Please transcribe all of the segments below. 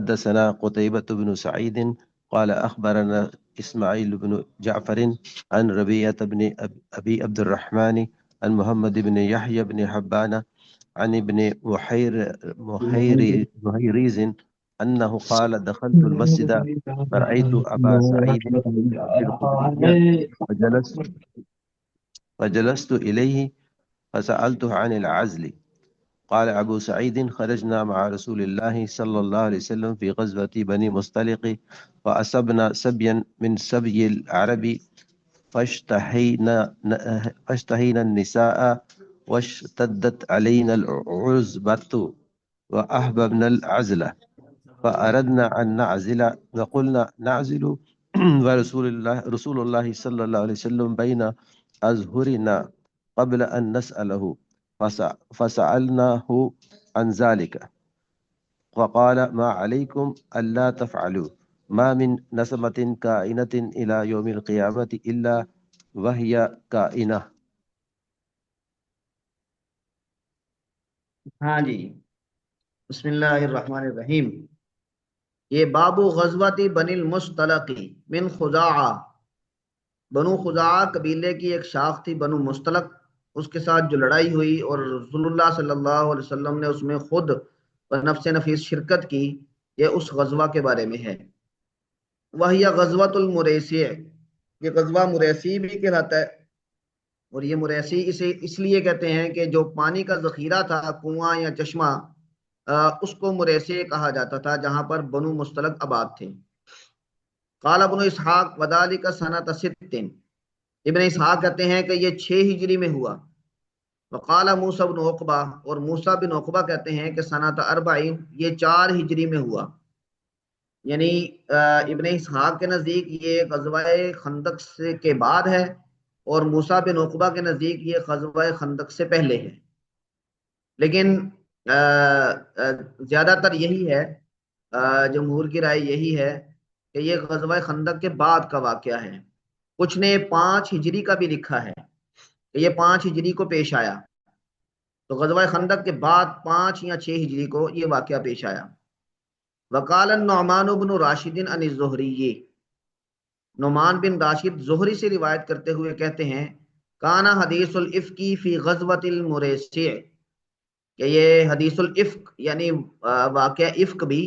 حدثنا قتيبة بن سعيد قال أخبرنا إسماعيل بن جعفر عن ربيعة بن أبي عبد الرحمن عن محمد بن يحيى بن حبان عن ابن محيريز أنه قال دخلت المسجد فرأيت أبا سعيد الخدري فجلست إليه فسألته عن العزل. قال أبو سعيد خرجنا مع رسول الله صلى الله عليه وسلم في غزوة بني مصطلق فأصبنا سبيا من سبي العرب فاشتهينا النساء واشتدت علينا العزبة وأحببنا العزلة فأردنا أن نعزل وقلنا نعزل رسول الله صلى الله عليه وسلم بين أزهرنا قبل أن نسأله فسألناه عن ذلك وقال ما عليكم ألا تفعلوا ما من نسمة كائنة إلى يوم القيامة إلا وهي كائنة. ہاں جی، بسم اللہ الرحمن الرحیم. یہ باب غزوۃ بنی المصطلق من خزاعہ، بنو خزاعہ قبیلے کی ایک شاخ تھی بنو مصطلق، اس کے ساتھ جو لڑائی ہوئی اور رسول اللہ صلی اللہ علیہ وسلم نے اس میں خود نفس نفیس شرکت کی، یہ اس غزوہ کے بارے میں ہے. وہی غزوۃ المریسی، یہ غزوہ مریسی بھی کہلاتا ہے، اور یہ مریسی اسے اس لیے کہتے ہیں کہ جو پانی کا ذخیرہ تھا، کنواں یا چشمہ، اس کو مریسی کہا جاتا تھا، جہاں پر بنو مصطلق آباد تھے. قال ابن اسحاق وذالک سنۃ 6، ابن اسحاق کہتے ہیں کہ یہ 6 ہجری میں ہوا. وقال موسیٰ بن عقبہ، اور موسیٰ بن عقبہ کہتے ہیں کہ سنۃ 40، یہ 4 ہجری میں ہوا. یعنی ابن اسحاق کے نزدیک یہ غزوہ خندق کے بعد ہے، اور موسیٰ بن عقبہ کے نزدیک یہ غزوہ خندق سے پہلے ہے. لیکن زیادہ تر یہی ہے، جمہور کی رائے یہی ہے کہ یہ غزوہ خندق کے بعد کا واقعہ ہے. کچھ نے 5 ہجری کا بھی لکھا ہے کہ یہ 5 ہجری کو پیش آیا، تو غزوہ خندق کے بعد 5 یا 6 ہجری کو یہ واقعہ پیش آیا. وقال النعمان بن راشد عن الزہری، نعمان بن راشد زہری سے روایت کرتے ہوئے کہتے ہیں کانا حدیث الافکی فی غزوۃ المریسی، کہ یہ حدیث الافک یعنی واقعہ افک بھی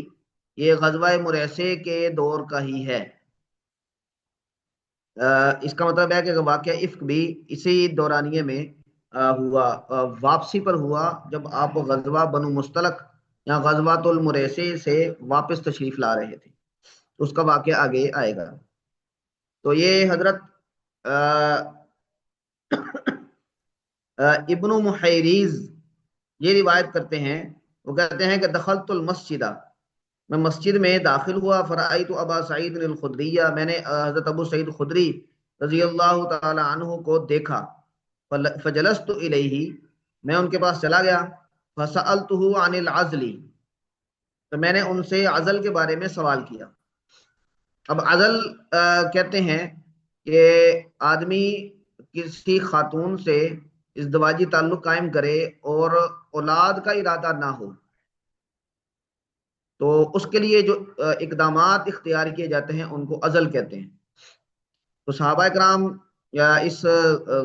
یہ غزوہ مریسی کے دور کا ہی ہے. اس کا مطلب ہے کہ واقعہ افک بھی اسی دورانیے میں ہوا، واپسی پر ہوا، جب آپ غزوہ بنو مصطلق یا غزوۃ المریسی سے واپس تشریف لا رہے تھے. اس کا واقعہ آگے آئے گا. تو یہ حضرت ابن محیریز یہ روایت کرتے ہیں، وہ کہتے ہیں کہ دخلت المسجد، میں مسجد میں داخل ہوا، فرأیت ابا سعید الخدری، میں نے حضرت ابو سعید خدری رضی اللہ تعالی عنہ کو دیکھا. فجلست الیہ، میں ان کے پاس چلا گیا. فسألتہ عن العزل، تو میں نے ان سے عزل کے بارے میں سوال کیا. اب عزل کہتے ہیں کہ آدمی کسی خاتون سے ازدواجی تعلق قائم کرے اور اولاد کا ارادہ نہ ہو، تو اس کے لیے جو اقدامات اختیار کیے جاتے ہیں ان کو عزل کہتے ہیں. تو صحابہ کرام اس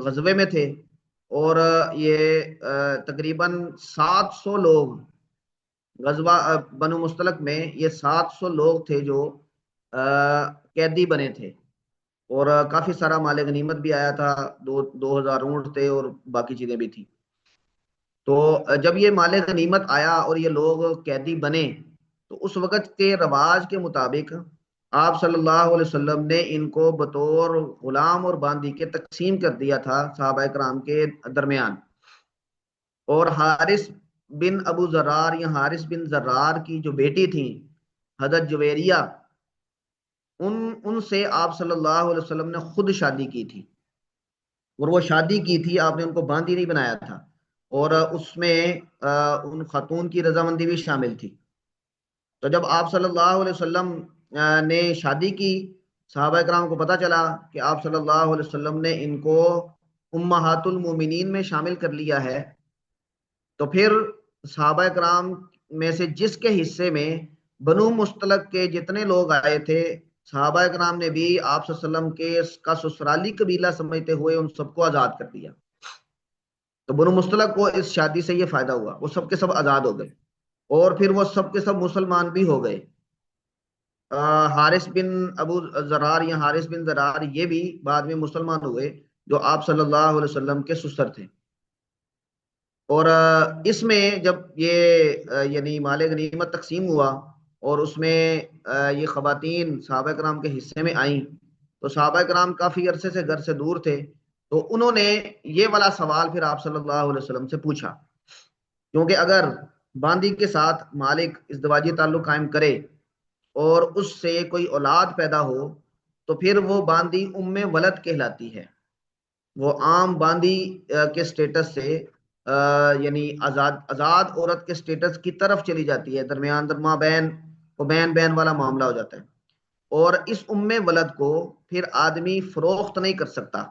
غزوے میں تھے، اور یہ تقریباً 700 لوگ، غزوہ بنو مصطلق میں یہ 700 لوگ تھے جو قیدی بنے تھے، اور کافی سارا مال غنیمت بھی آیا تھا، 2000 اونٹ تھے اور باقی چیزیں بھی تھی. تو جب یہ مال غنیمت آیا اور یہ لوگ قیدی بنے، تو اس وقت کے رواج کے مطابق آپ صلی اللہ علیہ وسلم نے ان کو بطور غلام اور باندی کے تقسیم کر دیا تھا صحابہ کرام کے درمیان. اور حارث بن ابو زرار یا حارث بن زرار کی جو بیٹی تھی حضرت جویریہ، ان سے آپ صلی اللہ علیہ وسلم نے خود شادی کی تھی، اور وہ شادی کی تھی، آپ نے ان کو باندی نہیں بنایا تھا، اور اس میں ان خاتون کی رضامندی بھی شامل تھی. تو جب آپ صلی اللہ علیہ وسلم نے شادی کی، صحابہ کرام کو پتہ چلا کہ آپ صلی اللہ علیہ وسلم نے ان کو امہات المومنین میں شامل کر لیا ہے، تو پھر صحابہ کرام میں سے جس کے حصے میں بنو مستلق کے جتنے لوگ آئے تھے صحابہ کرام نے بھی آپ صلی اللہ علیہ وسلم کے کا سسرالی قبیلہ سمجھتے ہوئے ان سب کو آزاد کر دیا. تو بنو مستلق کو اس شادی سے یہ فائدہ ہوا، وہ سب کے سب آزاد ہو گئے اور پھر وہ سب کے سب مسلمان بھی ہو گئے. حارث بن ابو زرار یا حارث بن زرار یہ بھی بعد میں مسلمان ہوئے جو آپ صلی اللہ علیہ وسلم کے سسر تھے. اور اس میں جب یہ یعنی مال غنیمت تقسیم ہوا اور اس میں یہ خواتین صحابہ کرام کے حصے میں آئیں تو صحابہ کرام کافی عرصے سے گھر سے دور تھے، تو انہوں نے یہ والا سوال پھر آپ صلی اللہ علیہ وسلم سے پوچھا، کیونکہ اگر باندی کے ساتھ مالک ازدواجی تعلق قائم کرے اور اس سے کوئی اولاد پیدا ہو تو پھر وہ باندی ام ولد کہلاتی ہے. وہ عام باندی کے سٹیٹس سے یعنی آزاد عورت کے سٹیٹس کی طرف چلی جاتی ہے، درمیان درما بین و بین بین والا معاملہ ہو جاتا ہے. اور اس ام ولد کو پھر آدمی فروخت نہیں کر سکتا،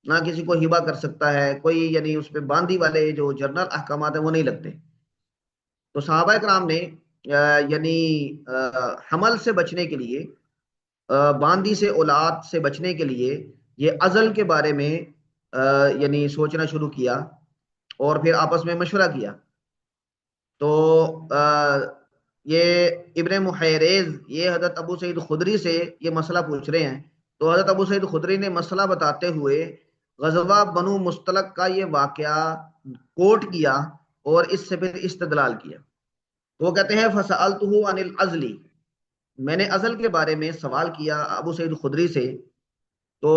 نہ کسی کو ہبہ کر سکتا ہے کوئی، یعنی اس پہ باندی والے جو جنرل احکامات ہیں وہ نہیں لگتے. تو صحابہ کرام نے یعنی حمل سے بچنے کے لیے، باندی سے اولاد سے بچنے کے لیے یہ ازل کے بارے میں یعنی سوچنا شروع کیا اور پھر آپس میں مشورہ کیا. تو یہ ابن محیریز یہ حضرت ابو سعید خدری سے یہ مسئلہ پوچھ رہے ہیں. تو حضرت ابو سعید خدری نے مسئلہ بتاتے ہوئے غزوہ بنو مستلق کا یہ واقعہ کوٹ کیا اور اس سے پھر استدلال کیا. تو وہ کہتے ہیں فسألتہ عن العزل، میں نے ازل کے بارے میں سوال کیا ابو سعید خدری سے. تو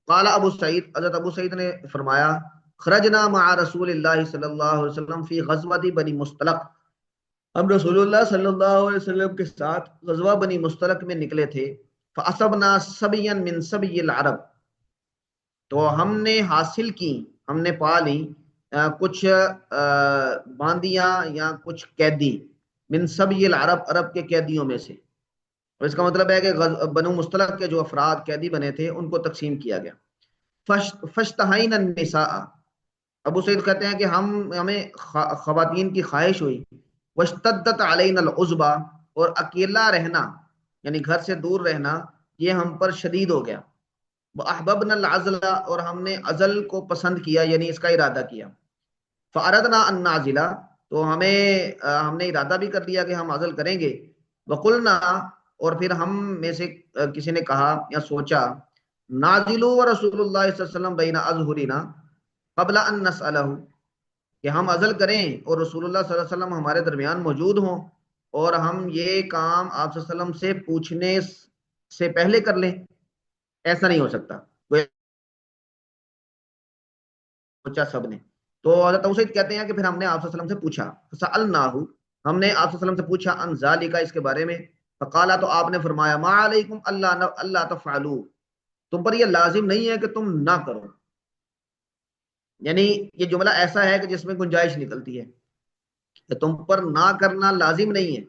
قال ابو سعید، حضرت ابو سعید نے فرمایا خرجنا مع رسول اللہ صلی اللہ علیہ وسلم فی غزوہ بنی مستلق، ہم رسول اللہ صلی اللہ علیہ وسلم کے ساتھ غزوہ بنی مستلق میں نکلے تھے. فاصبنا سبیا من سبی العرب، تو ہم نے حاصل کی، ہم نے پا لی کچھ باندیاں یا کچھ قیدی، من سبی العرب، عرب کے قیدیوں میں سے. اور اس کا مطلب ہے کہ بنو مستلق کے جو افراد قیدی بنے تھے ان کو تقسیم کیا گیا. فاشتہین النساء، ابو سعید کہتے ہیں کہ ہمیں خواتین کی خواہش ہوئی. واشتدت علینا العزبہ، اور اکیلا رہنا یعنی گھر سے دور رہنا یہ ہم پر شدید ہو گیا. واحببنا العزل، اور ہم نے عزل کو پسند کیا یعنی اس کا ارادہ کیا. فاردنا ان نعزل، تو ہم نے ارادہ بھی کر لیا کہ ہم عزل کریں گے. وقلنا، اور پھر ہم میں سے کسی نے کہا یا سوچا نازلو ورسول اللہ صلی اللہ علیہ وسلم بین اظہرنا قبل ان نسألہ، کہ ہم عزل کریں اور رسول اللہ صلی اللہ علیہ وسلم ہمارے درمیان موجود ہوں اور ہم یہ کام آپ صلی اللہ علیہ وسلم سے پوچھنے سے پہلے کر لیں. ایسا نہیں ہو سکتا، سوچا سب نے. تو حضرت ابو سعید کہتے ہیں کہ پھر ہم نے آپ صلی اللہ علیہ وسلم سے پوچھا، فسألناہ، ہم نے آپ صلی اللہ علیہ وسلم سے پوچھا عن ذالک، اس کے بارے میں. فقالا، تو آپ نے فرمایا ما علیکم اللہ تفعلوا، تم پر یہ لازم نہیں ہے کہ تم نہ کرو. یعنی یہ جملہ ایسا ہے کہ جس میں گنجائش نکلتی ہے کہ تم پر نہ کرنا لازم نہیں ہے،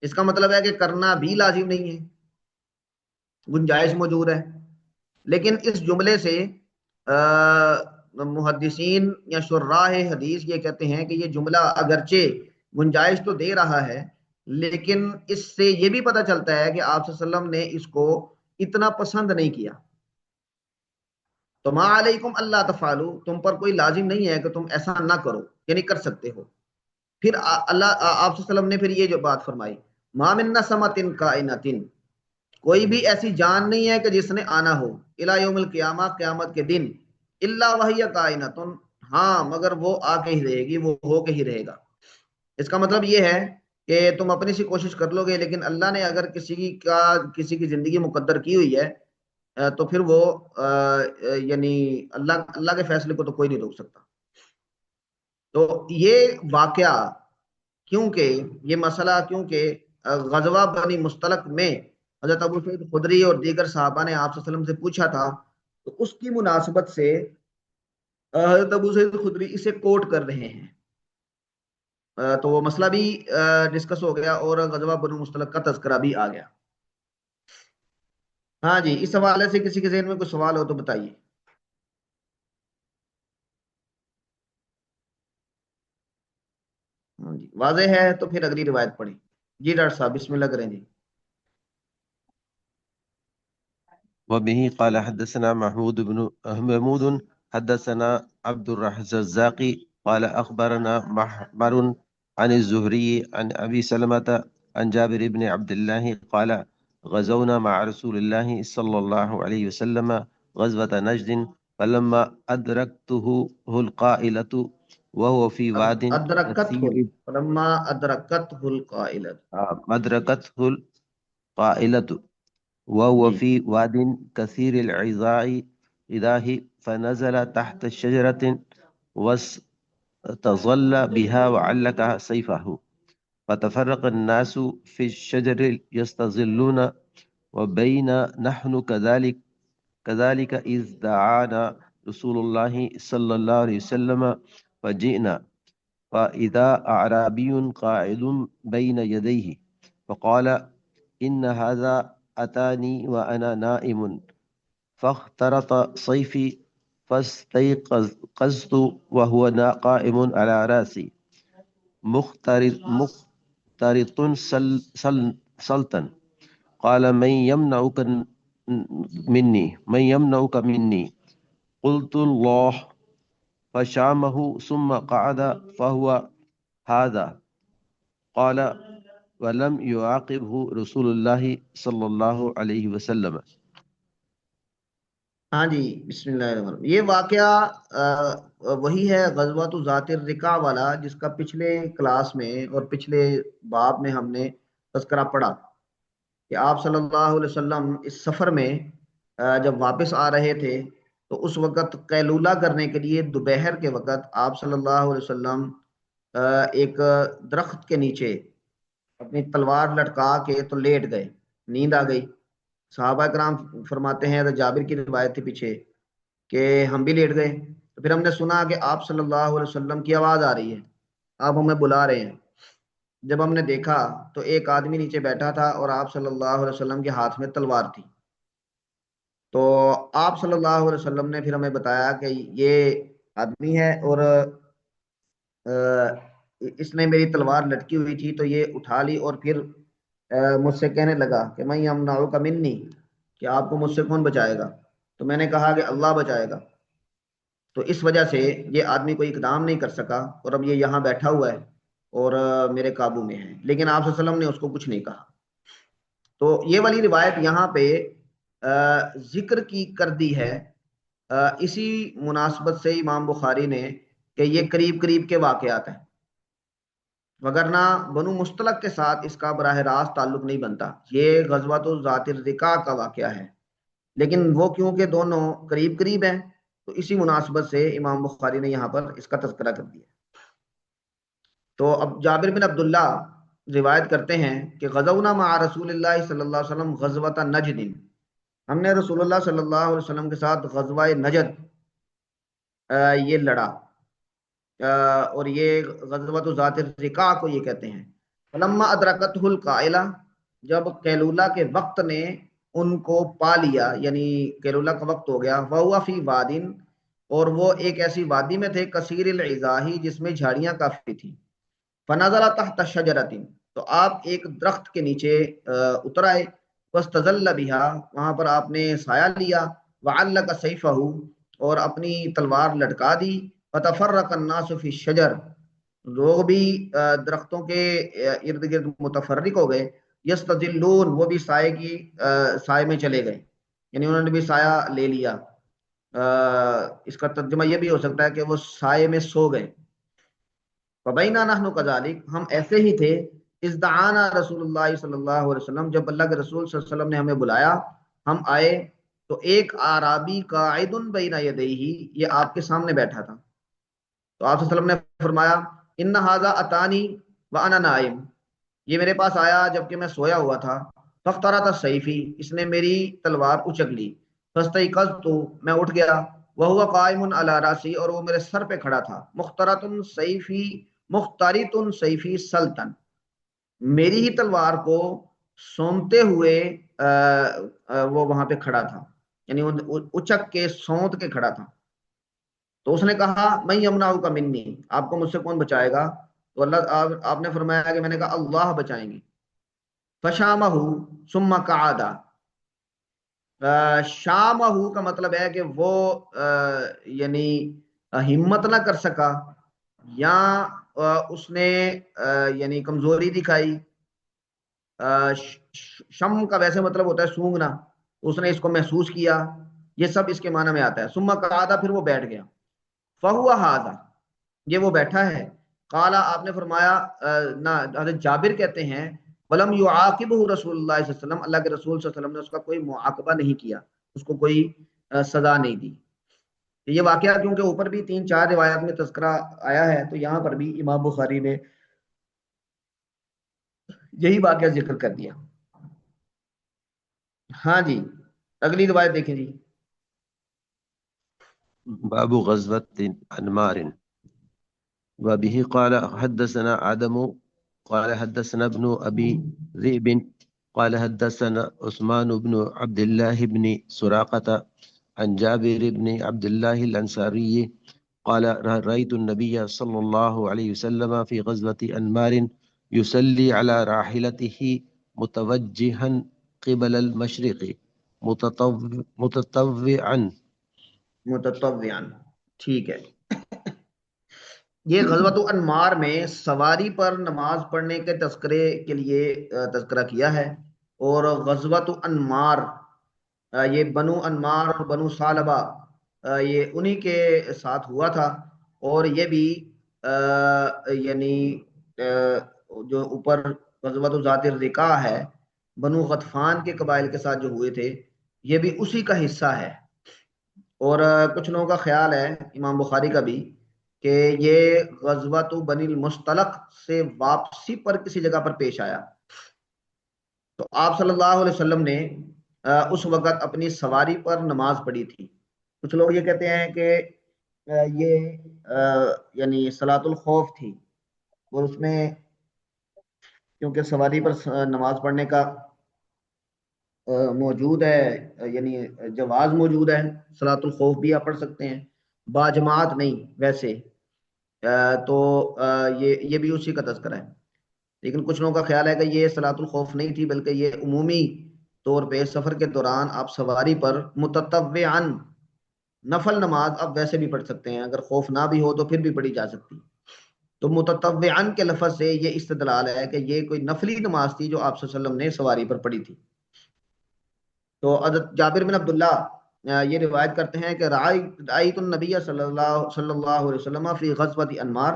اس کا مطلب ہے کہ کرنا بھی لازم نہیں ہے، گنجائش موجود ہے. لیکن اس جملے سے محدثین یا شراح حدیث یہ کہتے ہیں کہ یہ جملہ اگرچہ گنجائش تو دے رہا ہے لیکن اس سے یہ بھی پتہ چلتا ہے کہ آپ صلی اللہ علیہ وسلم نے اس کو اتنا پسند نہیں کیا. تو ما علیکم اللہ تفعلوا، تم پر کوئی لازم نہیں ہے کہ تم ایسا نہ کرو، یعنی کر سکتے ہو. پھر آپ صلی اللہ علیہ وسلم نے پھر یہ جو بات فرمائی، ما من نسمۃ کائنۃ، کوئی بھی ایسی جان نہیں ہے کہ جس نے آنا ہو، الی یوم القیامہ، قیامت کے دن، الا وہی کائنۃ، ہاں مگر وہ آ کے ہی رہے گی، وہ ہو کے ہی رہے گا. اس کا مطلب یہ ہے کہ تم اپنی سی کوشش کر لو گے، لیکن اللہ نے اگر کسی کی زندگی مقدر کی ہوئی ہے تو پھر وہ یعنی اللہ کے فیصلے کو تو کوئی نہیں روک سکتا. تو یہ واقعہ کیونکہ یہ مسئلہ کیونکہ غزوہ بنی مستلق میں حضرت ابو سعید خدری اور دیگر صحابہ نے آپ صلی اللہ علیہ وسلم سے پوچھا تھا، تو اس کی مناسبت سے حضرت ابو سعید خدری اسے کوٹ کر رہے ہیں. تو وہ مسئلہ بھی ڈسکس ہو گیا اور غزوہ بنو مستلق کا تذکرہ بھی آ گیا. ہاں جی، اس حوالے سے کسی کے ذہن میں کوئی سوال ہو تو بتائیے. ہاں جی، واضح ہے تو پھر اگلی روایت پڑھیں. جی ڈاکٹر صاحب بسم اللہ کریں جی. وبه قال حدثنا محمود حدثنا عبد الرزاق قال أخبرنا معمر عن الزهري عن أبي سلمة عن جابر بن عبد الله قال غزونا مع رسول الله صلى الله عليه وسلم غزوة نجد فلما أدركته القائلة وهو في واد كثير فلما أدركته القائلة. أدركته القائلة وهو جی في واد كثير العذاه فنزل تحت الشجرة واستظل بها وعلق سيفه فتفرق الناس في الشجر يستظلون وبين نحن كذلك إذ دعانا رسول الله صلى الله عليه وسلم فجئنا فإذا أعرابي قاعد بين يديه فقال إن هذا أتاني وأنا نائم فاخترط صيفي فاستيقظت وهو قائم على رأسي مخترط سلطا قال من يمنعك مني قلت الله فشامه ثم قعد فهو هذا قال ولم يعاقبه رسول الله صلی اللہ علیہ وسلم. ہاں جی بسم اللہ الرحمن الرحیم. یہ واقعہ وہی ہے غزوۃ ذات الرقاع والا جس کا پچھلے کلاس میں اور پچھلے باب میں ہم نے تذکرہ پڑھا کہ آپ صلی اللہ علیہ وسلم اس سفر میں جب واپس آ رہے تھے تو اس وقت قیلولہ کرنے کے لیے دوپہر کے وقت آپ صلی اللہ علیہ وسلم ایک درخت کے نیچے اپنی تلوار لٹکا کے تو لیٹ گئے، نیند آ گئی. صحابہ کرام فرماتے ہیں، جابر کی روایت تھی پیچھے کہ ہم بھی لیٹ گئے. تو پھر ہم نے سنا کہ آپ صلی اللہ علیہ وسلم کی آواز آ رہی ہے، آپ ہمیں بلا رہے ہیں. جب ہم نے دیکھا تو ایک آدمی نیچے بیٹھا تھا اور آپ صلی اللہ علیہ وسلم کے ہاتھ میں تلوار تھی. تو آپ صلی اللہ علیہ وسلم نے پھر ہمیں بتایا کہ یہ آدمی ہے اور اس نے میری تلوار لٹکی ہوئی تھی تو یہ اٹھا لی اور پھر مجھ سے کہنے لگا کہ میں یمنعک منی، کہ آپ کو مجھ سے کون بچائے گا. تو میں نے کہا کہ اللہ بچائے گا. تو اس وجہ سے یہ آدمی کوئی اقدام نہیں کر سکا اور اب یہ یہاں بیٹھا ہوا ہے اور میرے قابو میں ہے، لیکن آپ صلی اللہ علیہ وسلم نے اس کو کچھ نہیں کہا. تو یہ والی روایت یہاں پہ ذکر کی کر دی ہے اسی مناسبت سے امام بخاری نے کہ یہ قریب قریب کے واقعات ہیں، وگرنہ بنو مستلق کے ساتھ اس کا براہ راست تعلق نہیں بنتا. یہ غزوۃ ذات الرقاع کا واقعہ ہے، لیکن وہ کیونکہ دونوں قریب قریب ہیں تو اسی مناسبت سے امام بخاری نے یہاں پر اس کا تذکرہ کر دیا. تو اب جابر بن عبداللہ روایت کرتے ہیں کہ غزونا مع رسول اللہ صلی اللہ علیہ وسلم غزوۃ نجد، ہم نے رسول اللہ صلی اللہ علیہ وسلم کے ساتھ غزوہ نجد یہ لڑا، اور یہ غزوۃ ذات الرقاع کو یہ کہتے ہیں. فلما ادرکتہ القائلہ، جب قیلولہ کے وقت نے ان کو پا لیا، یعنی قیلولہ کا وقت ہو گیا، وہو فی وادن، اور وہ ایک ایسی وادی میں تھے کثیر العذاہ جس میں جھاڑیاں کافی تھیں. فنزل تحت شجرۃ، تو آپ ایک درخت کے نیچے اتر آئے. واستظل بها، وہاں پر آپ نے سایہ لیا. وعلق سیفہ، اور اپنی تلوار لٹکا دی. فتفرق الناس فی الشجر، لوگ بھی درختوں کے ارد گرد متفرق ہو گئے. یستظلون، وہ بھی سائے کی سائے میں چلے گئے، یعنی انہوں نے بھی سایہ لے لیا. اس کا ترجمہ یہ بھی ہو سکتا ہے کہ وہ سائے میں سو گئے. فبینا نحن کذالک، ہم ایسے ہی تھے. اذ دعانا رسول اللہ صلی اللہ علیہ وسلم، جب اللہ کے رسول صلی اللہ علیہ وسلم نے ہمیں بلایا، ہم آئے تو ایک اعرابی قاعد بین یدیہ، یہ آپ کے سامنے بیٹھا تھا. تو آپ صلی اللہ علیہ وسلم نے فرمایا ان ھذا اتانی وانا نائم، یہ میرے پاس آیا جبکہ میں سویا ہوا تھا. فاخترط سیفی، اس نے میری تلوار اچک لی. فاستيقظت، میں اٹھ گیا. وهو قائم على راسي، اور وہ میرے سر پہ کھڑا تھا. مخترط سیفی، مخترط سیفی سلطن، میری ہی تلوار کو سونتے ہوئے وہ وہاں پہ کھڑا تھا، یعنی اچک کے سونت کے کھڑا تھا. تو اس نے کہا میں یمنعک منی، آپ کو مجھ سے کون بچائے گا. تو اللہ آپ نے فرمایا کہ میں نے کہا اللہ بچائیں گے. فشامہ ثم قعد، شامہ کا مطلب ہے کہ وہ یعنی ہمت نہ کر سکا، یا اس نے یعنی کمزوری دکھائی. شم کا ویسے مطلب ہوتا ہے سونگنا، اس نے اس کو محسوس کیا، یہ سب اس کے معنی میں آتا ہے. ثم قعد، پھر وہ بیٹھ گیا. فہو ھذا، یہ وہ بیٹھا ہے. قال، آپ نے فرمایا، نہ حضرت جابر کہتے ہیں، ولم یعاقبہ رسول اللہ صلی اللہ علیہ وسلم، اللہ کے رسول صلی اللہ علیہ وسلم نے اس کا کوئی معاقبہ نہیں کیا، اس کو کوئی سزا نہیں دی. یہ واقعہ کیونکہ اوپر بھی 3-4 روایات میں تذکرہ آیا ہے، تو یہاں پر بھی امام بخاری نے یہی واقعہ ذکر کر دیا. ہاں جی، اگلی روایت دیکھیں جی. باب غزوة أنمار. وبه قال حدثنا آدم قال حدثنا ابن أبي ذئب قال حدثنا عثمان بن عبد الله بن سراقة عن جابر بن عبد الله الأنصاري قال رأيت النبي صلى الله عليه وسلم في غزوة أنمار يصلي على راحلته متوجها قبل المشرق متطوعا. متطوعا، ٹھیک ہے. یہ غزوۃ انمار میں سواری پر نماز پڑھنے کے تذکرے کے لیے تذکرہ کیا ہے. اور غزوۃ انمار یہ بنو انمار اور بنو ثعلبہ یہ انہی کے ساتھ ہوا تھا. اور یہ بھی یعنی جو اوپر غزوۃ ذات الرقاع ہے، بنو غطفان کے قبائل کے ساتھ جو ہوئے تھے، یہ بھی اسی کا حصہ ہے. اور کچھ لوگوں کا خیال ہے، امام بخاری کا بھی، کہ یہ غزوۃ بنی المصطلق سے واپسی پر کسی جگہ پر پیش آیا. تو آپ صلی اللہ علیہ وسلم نے اس وقت اپنی سواری پر نماز پڑھی تھی. کچھ لوگ یہ کہتے ہیں کہ یہ یعنی صلاۃ الخوف تھی، اور اس میں کیونکہ سواری پر نماز پڑھنے کا موجود ہے، یعنی جواز موجود ہے، صلاۃ الخوف بھی آپ پڑھ سکتے ہیں، باجماعت نہیں ویسے. تو یہ بھی اسی کا تذکرہ ہے. لیکن کچھ لوگوں کا خیال ہے کہ یہ صلاۃ الخوف نہیں تھی، بلکہ یہ عمومی طور پہ سفر کے دوران آپ سواری پر متطوعاً نفل نماز آپ ویسے بھی پڑھ سکتے ہیں، اگر خوف نہ بھی ہو تو پھر بھی پڑھی جا سکتی. تو متطوعاً کے لفظ سے یہ استدلال ہے کہ یہ کوئی نفلی نماز تھی جو آپ صلی اللہ علیہ وسلم نے سواری پر پڑھی تھی. تو حضرت جابر بن عبداللہ یہ روایت کرتے ہیں کہ رأیت النبی صلی اللہ علیہ وسلم فی غزوۃ انمار،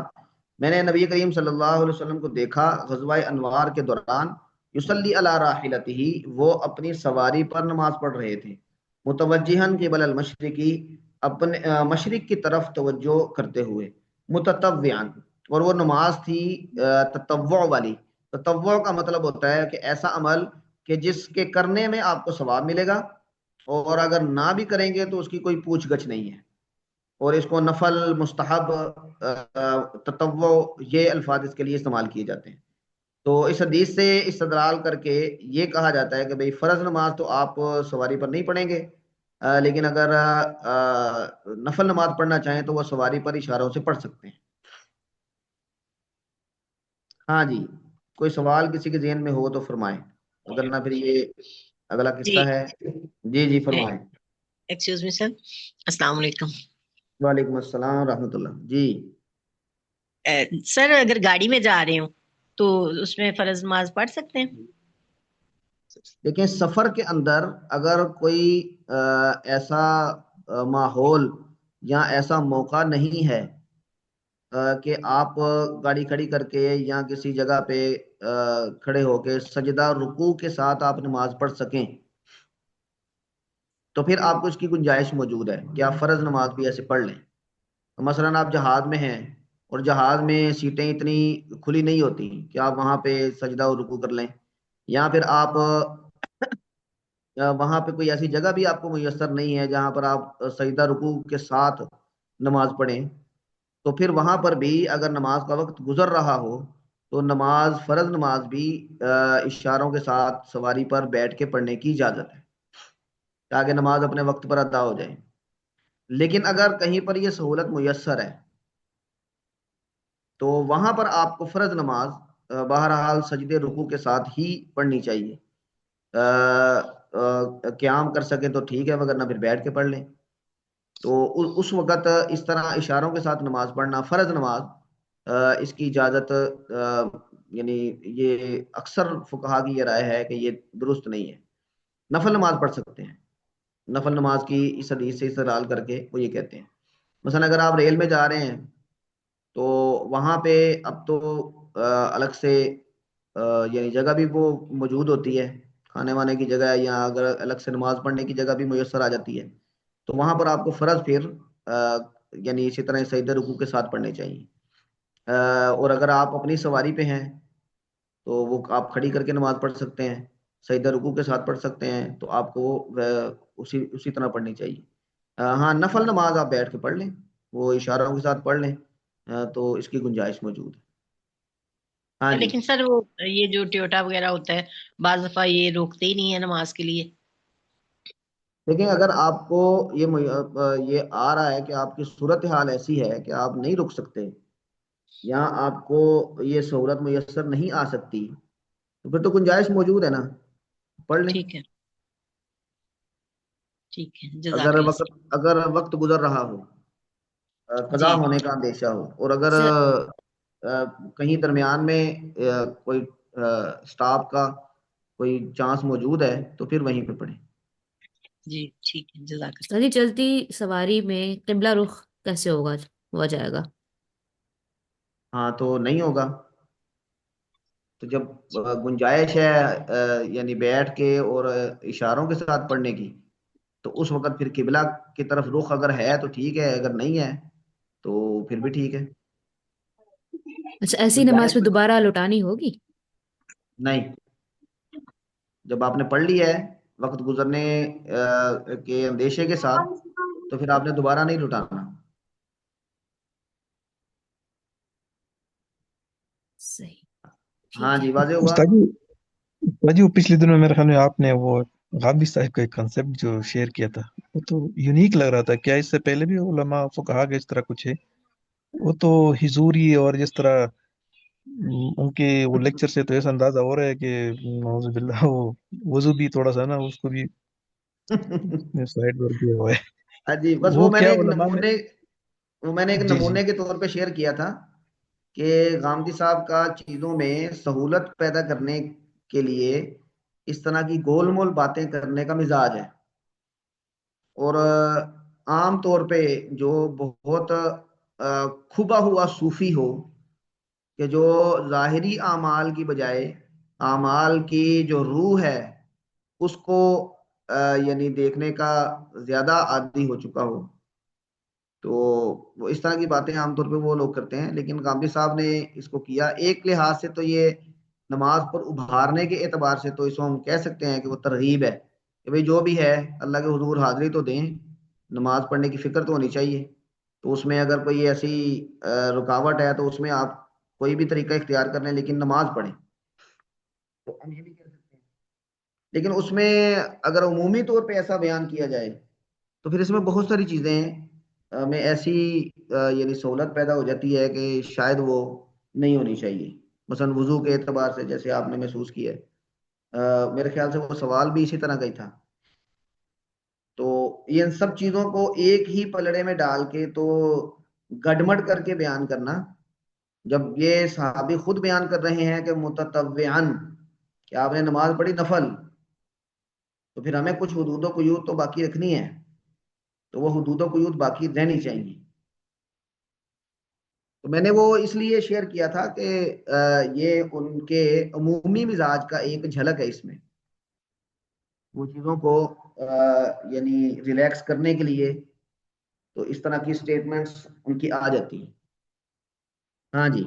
میں نے نبی کریم صلی اللہ علیہ وسلم کو دیکھا غزوہ انوار کے دوران، یصلی علی راحلتہ، وہ اپنی سواری پر نماز پڑھ رہے تھے، متوجہن قبل المشرقی، اپنے مشرق کی طرف توجہ کرتے ہوئے، متطوعاً، اور وہ نماز تھی تطوع والی. تطوع کا مطلب ہوتا ہے کہ ایسا عمل کہ جس کے کرنے میں آپ کو ثواب ملے گا، اور اگر نہ بھی کریں گے تو اس کی کوئی پوچھ گچھ نہیں ہے. اور اس کو نفل، مستحب، تطوع، یہ الفاظ اس کے لیے استعمال کیے جاتے ہیں. تو اس حدیث سے استدلال کر کے یہ کہا جاتا ہے کہ بھئی فرض نماز تو آپ سواری پر نہیں پڑھیں گے، لیکن اگر نفل نماز پڑھنا چاہیں تو وہ سواری پر اشاروں سے پڑھ سکتے ہیں. ہاں جی، کوئی سوال کسی کے ذہن میں ہو تو فرمائیں، اگر نہ پھر یہ اگلا قصہ جی ہے. جی جی فرمائیں. ایکسکیوز می سر، السلام علیکم. وعلیکم السلام ورحمۃ اللہ. جی سر اگر گاڑی میں جا رہے ہوں تو اس میں فرض نماز پڑھ سکتے ہیں؟ دیکھیں، سفر کے اندر اگر کوئی ایسا ماحول یا ایسا موقع نہیں ہے کہ آپ گاڑی کھڑی کر کے یا کسی جگہ پہ کھڑے ہو کے سجدہ رکوع کے ساتھ آپ نماز پڑھ سکیں، تو پھر آپ کو اس کی گنجائش موجود ہے کہ آپ فرض نماز بھی ایسے پڑھ لیں. مثلا آپ جہاز میں ہیں اور جہاز میں سیٹیں اتنی کھلی نہیں ہوتی کہ آپ وہاں پہ سجدہ و رکوع کر لیں، یا پھر آپ وہاں پہ کوئی ایسی جگہ بھی آپ کو میسر نہیں ہے جہاں پر آپ سجدہ رکوع کے ساتھ نماز پڑھیں، تو پھر وہاں پر بھی اگر نماز کا وقت گزر رہا ہو تو نماز، فرض نماز بھی اشاروں کے ساتھ سواری پر بیٹھ کے پڑھنے کی اجازت ہے تاکہ نماز اپنے وقت پر ادا ہو جائے. لیکن اگر کہیں پر یہ سہولت میسر ہے تو وہاں پر آپ کو فرض نماز بہرحال سجدے رکوع کے ساتھ ہی پڑھنی چاہیے. قیام کر سکیں تو ٹھیک ہے، وگرنہ پھر بیٹھ کے پڑھ لیں. تو اس وقت اس طرح اشاروں کے ساتھ نماز پڑھنا، فرض نماز، اس کی اجازت یعنی یہ اکثر فقہا کی یہ رائے ہے کہ یہ درست نہیں ہے. نفل نماز پڑھ سکتے ہیں. نفل نماز کی اس حدیث سے استدلال کر کے وہ یہ کہتے ہیں. مثلا اگر آپ ریل میں جا رہے ہیں تو وہاں پہ اب تو الگ سے یعنی جگہ بھی وہ موجود ہوتی ہے، کھانے وانے کی جگہ، یا اگر الگ سے نماز پڑھنے کی جگہ بھی میسر آ جاتی ہے، تو وہاں پر آپ کو فرض پھر یعنی اسی طرح سجدہ رکوع کے ساتھ پڑھنے چاہیے. اور اگر آپ اپنی سواری پہ ہیں تو وہ آپ کھڑی کر کے نماز پڑھ سکتے ہیں، سجدہ رکوع کے ساتھ پڑھ سکتے ہیں، تو آپ کو اسی طرح پڑھنی چاہیے. ہاں، نفل نماز آپ بیٹھ کے پڑھ لیں، وہ اشاروں کے ساتھ پڑھ لیں، تو اس کی گنجائش موجود ہے. ہاں جی. لیکن سر وہ یہ جو ٹیوٹا وغیرہ ہوتا ہے، بعض دفعہ یہ روکتے ہی نہیں ہے نماز کے لیے. لیکن اگر آپ کو یہ آ رہا ہے کہ آپ کی صورتحال ایسی ہے کہ آپ نہیں رک سکتے، یا آپ کو یہ سہولت میسر نہیں آ سکتی، تو پھر تو گنجائش موجود ہے نا، پڑھ لیں. ٹھیک ہے، ٹھیک ہے، جزاک اللہ خیر. اگر وقت گزر رہا ہو، قضا جی ہونے کا اندیشہ ہو، اور اگر سر کہیں درمیان میں کوئی سٹاپ کا کوئی چانس موجود ہے تو پھر وہیں پہ پڑھیں. جی ٹھیک ہے، جزاک اللہ. سر جی، چلتی سواری میں قبلہ رخ کیسے ہوا جائے گا؟ ہاں تو نہیں ہوگا. تو جب گنجائش ہے یعنی بیٹھ کے اور اشاروں کے ساتھ پڑھنے کی، تو اس وقت پھر قبلہ کی طرف رخ اگر ہے تو ٹھیک ہے، اگر نہیں ہے تو پھر بھی ٹھیک ہے. اچھا، ایسی نماز گنجائش پہ دوبارہ لوٹانی ہوگی؟ نہیں. جب آپ نے پڑھ لی ہے وقت گزرنے کے اندیشے کے ساتھ، تو پھر آپ نے دوبارہ نہیں لوٹانا. صحیح، ہاں ٹھیک ہے. جی، واضح ہوا. استاد جی، استاد جی، وہ پچھلے دنوں میرے خیال میں آپ نے وہ غامدی صاحب کا ایک کنسپٹ جو شیئر کیا تھا، وہ تو یونیک لگ رہا تھا. کیا اس سے پہلے بھی علماء فقہا کے اس طرح کچھ ہے؟ وہ تو حضوری، اور جس طرح ان کے وہ لیکچر سے تو ایسا اندازہ ہو رہا ہے کہ نعوذ باللہ وہ وضو بھی تھوڑا سا نا اس کو بھی سائڈ پر کیا ہوا ہے. ہاں جی، بس وہ وہ میں نے کیا ایک علماء میں؟ نمونے جی جی. کے طور پہ شیئر کیا تھا کہ غامدی صاحب کا چیزوں میں سہولت پیدا کرنے کے لیے اس طرح کی گول مول باتیں کرنے کا مزاج ہے. اور عام طور پہ جو بہت کھبا ہوا صوفی ہو، کہ جو ظاہری اعمال کی بجائے اعمال کی جو روح ہے اس کو یعنی دیکھنے کا زیادہ عادی ہو چکا ہو، تو وہ اس طرح کی باتیں عام طور پہ وہ لوگ کرتے ہیں. لیکن غامدی صاحب نے اس کو کیا ایک لحاظ سے، تو یہ نماز پر ابھارنے کے اعتبار سے تو اس کو ہم کہہ سکتے ہیں کہ وہ ترغیب ہے کہ بھئی جو بھی ہے اللہ کے حضور حاضری تو دیں، نماز پڑھنے کی فکر تو ہونی چاہیے. تو اس میں اگر کوئی ایسی رکاوٹ ہے تو اس میں آپ کوئی بھی طریقہ اختیار کر لیں، لیکن نماز پڑھیں. تو ہم یہ بھی کہہ سکتے ہیں. لیکن اس میں اگر عمومی طور پہ ایسا بیان کیا جائے تو پھر اس میں بہت ساری چیزیں میں ایسی یعنی سہولت پیدا ہو جاتی ہے کہ شاید وہ نہیں ہونی چاہیے. مثلا وضو کے اعتبار سے جیسے آپ نے محسوس کیا ہے، میرے خیال سے وہ سوال بھی اسی طرح کا ہی تھا. تو یہ سب چیزوں کو ایک ہی پلڑے میں ڈال کے تو گڈمڈ کر کے بیان کرنا، جب یہ صحابی خود بیان کر رہے ہیں کہ متطوعاً، کہ آپ نے نماز پڑھی نفل، تو پھر ہمیں کچھ حدود و قیود تو باقی رکھنی ہے، تو وہ حدود و قیود باقی رہنی چاہیے. تو میں نے وہ اس لیے شیئر کیا تھا کہ یہ ان کے عمومی مزاج کا ایک جھلک ہے. اس میں وہ چیزوں کو یعنی ریلیکس کرنے کے لیے تو اس طرح کی سٹیٹمنٹس ان کی آ جاتی ہیں. ہاں جی.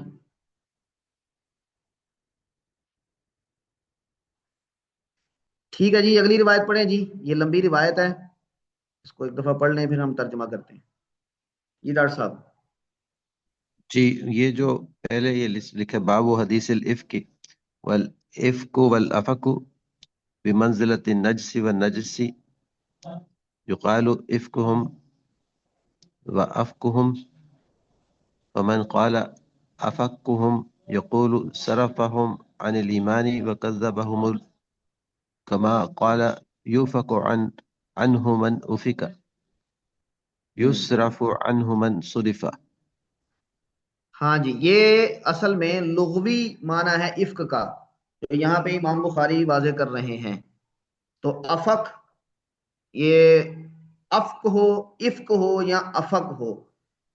ٹھیک ہے جی، اگلی روایت پڑھیں جی. یہ لمبی روایت ہے، اس کو ایک دفعہ پڑھ لیں پھر ہم ترجمہ کرتے ہیں. جی ڈاکٹر صاحب. جی، یہ جو پہلے یہ لکھے باب حدیث الافک والافک والافک بمنزلۃ النجس والنجس یقال افکہم وافکہم ومن قال افکہم يقول صرفهم عن الإيمان وكذبهم كما قال يوفك عنه من أفك يصرف عنه من صرف. ہاں جی، یہ اصل میں لغوی معنی ہے افک کا، جو یہاں پہ امام بخاری واضح کر رہے ہیں۔ تو افق، یہ افک ہو یا افق ہو،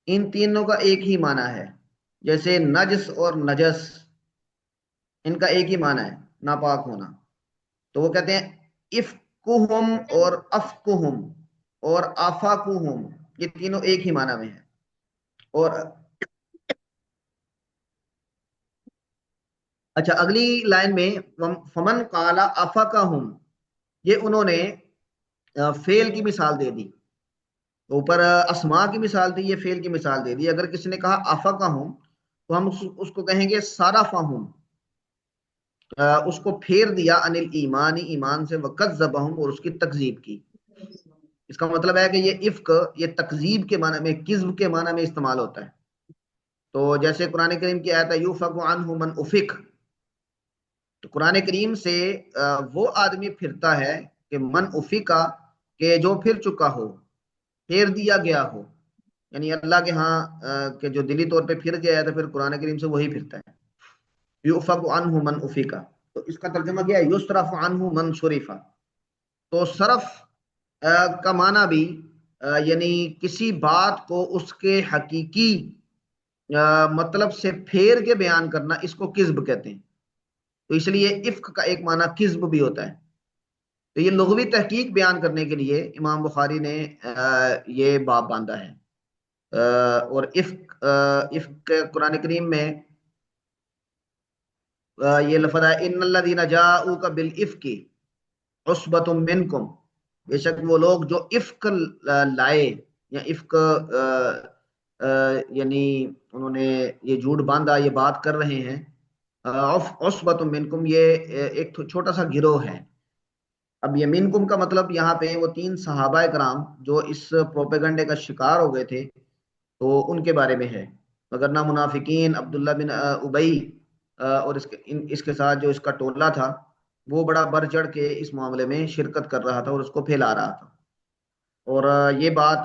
ان تینوں کا ایک ہی معنی ہے۔ جیسے نجس اور نجس، ان کا ایک ہی معنی ہے، ناپاک ہونا۔ تو وہ کہتے ہیں افکہم اور افکہم اور آفاکہم، یہ تینوں ایک ہی معنی میں ہیں۔ اور اچھا، اگلی لائن میں فمن قال افکہم، یہ انہوں نے فعل کی مثال دے دی، اوپر اسماء کی مثال دی، یہ فعل کی مثال دے دی۔ اگر کسی نے کہا افکہم تو ہم اس کو کہیں گے صرفہم، اس کو پھیر دیا عن الایمان، ایمان سے، وکذبہم، اور اس کی تکذیب کی۔ اس کا مطلب ہے کہ یہ افک، یہ تکذیب کے معنی میں، کذب کے معنی میں استعمال ہوتا ہے۔ تو جیسے قرآن کریم کی آیت ہے یوفک عنہ من افک، تو قرآن کریم سے وہ آدمی پھرتا ہے کہ من افکا، کہ جو پھر چکا ہو، پھیر دیا گیا ہو، یعنی اللہ کے ہاں کہ جو دلی طور پہ پھر گیا ہے تو پھر قرآن کریم سے وہی پھرتا ہے۔ یوفک عنہ من افکا، تو اس کا ترجمہ کیا ہے؟ یصرف عنہ من صرفا۔ تو صرف کا معنی بھی یعنی کسی بات کو اس کے حقیقی مطلب سے پھیر کے بیان کرنا، اس کو کذب کہتے ہیں۔ تو اس لیے افک کا ایک معنی کذب بھی ہوتا ہے۔ تو یہ لغوی تحقیق بیان کرنے کے لیے امام بخاری نے یہ باب باندھا ہے۔ اور افک قرآن کریم میں یہ لفظ ہے ان الذین جاؤک بالافک عصبۃ منکم، بے شک وہ لوگ جو افک لائے، یا افک یعنی انہوں نے یہ جھوٹ باندھا، یہ بات کر رہے ہیں، عصبۃ منکم، یہ ایک چھوٹا سا گروہ ہے۔ اب یہ منکم کا مطلب یہاں پہ وہ 3 صحابہ کرام جو اس پروپیگنڈے کا شکار ہو گئے تھے، تو ان کے بارے میں ہے۔ وگرنہ منافقین عبداللہ بن ابی اور اس کے ساتھ جو اس کا ٹولہ تھا، وہ بڑا بڑھ چڑھ کے اس معاملے میں شرکت کر رہا تھا اور اس کو پھیلا رہا تھا۔ اور یہ بات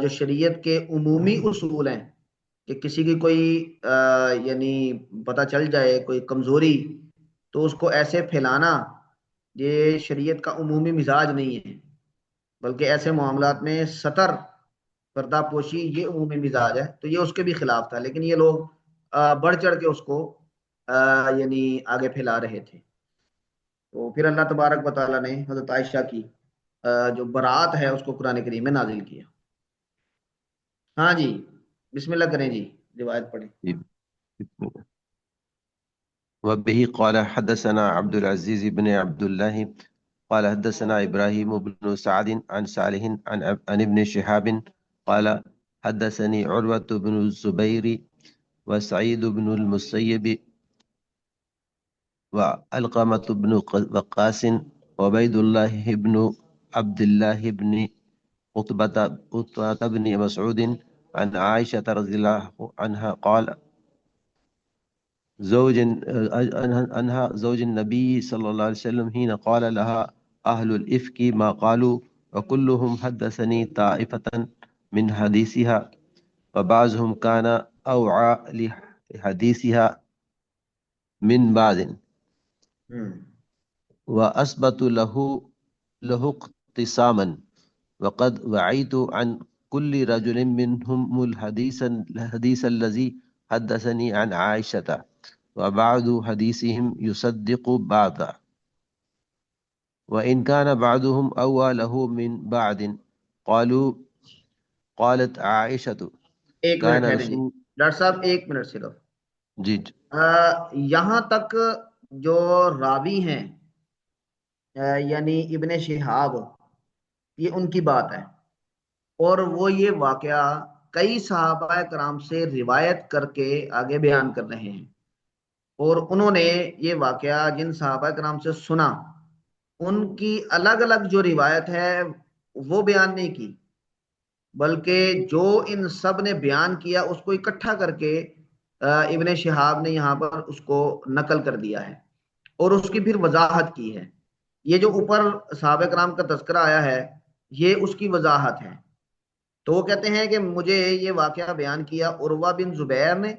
جو شریعت کے عمومی اصول ہیں کہ کسی کی کوئی یعنی پتہ چل جائے کوئی کمزوری تو اس کو ایسے پھیلانا، یہ شریعت کا عمومی مزاج نہیں ہے، بلکہ ایسے معاملات میں ستر، پردہ پوشی، یہ عمومی مزاج ہے۔ تو یہ اس کے بھی خلاف تھا، لیکن یہ لوگ بڑھ چڑھ کے اس کو یعنی آگے پھیلا رہے تھے۔ تو پھر اللہ تبارک و تعالیٰ نے حضرت عائشہ کی جو برات ہے اس کو قرآن کریم میں نازل کیا۔ ہاں جی، بسم اللہ کریں جی، روایت پڑھیں۔ وبه قال حدثنا عبد العزيز بن عبد الله قال حدثنا إبراهيم بن سعد عن صالح عن ابن شهاب قال حدثني عروة بن الزبير وسعيد بن المسيب وعلقمة بن وقاص وعبيد الله بن عبد الله بن قتبة بن مسعود عن عائشة رضي الله عنها قال عنها زوج النبي صلى الله عليه وسلم حين قال لها أهل الإفك ما قالوا وكلهم حدثني طائفة من حديثها وبعضهم كان أوعى لحديثها من بعض وأثبت له اقتساما وقد وعيت عن كل رجل منهم الحديث الذي حدثني عن عائشة وبعض حديثهم يصدق بعضا وإن كان بعضهم أوى له من بعد قالت عائشة ایک منٹ ٹھہرے جی ڈاکٹر صاحب، ایک منٹ صرف جی یہاں تک جو راوی ہیں یعنی ابن شہاب، یہ ان کی بات ہے، اور وہ یہ واقعہ کئی صحابہ کرام سے روایت کر کے آگے بیان کر رہے ہیں، اور انہوں نے یہ واقعہ جن صحابہ کرام سے سنا، ان کی الگ الگ جو روایت ہے وہ بیان نہیں کی، بلکہ جو ان سب نے بیان کیا اس کو اکٹھا کر کے ابن شہاب نے یہاں پر اس کو نقل کر دیا ہے اور اس کی پھر وضاحت کی ہے. یہ جو اوپر صحابہ کرام کا تذکرہ آیا ہے یہ اس کی وضاحت ہے. تو وہ کہتے ہیں کہ مجھے یہ واقعہ بیان کیا عروہ بن زبیر نے،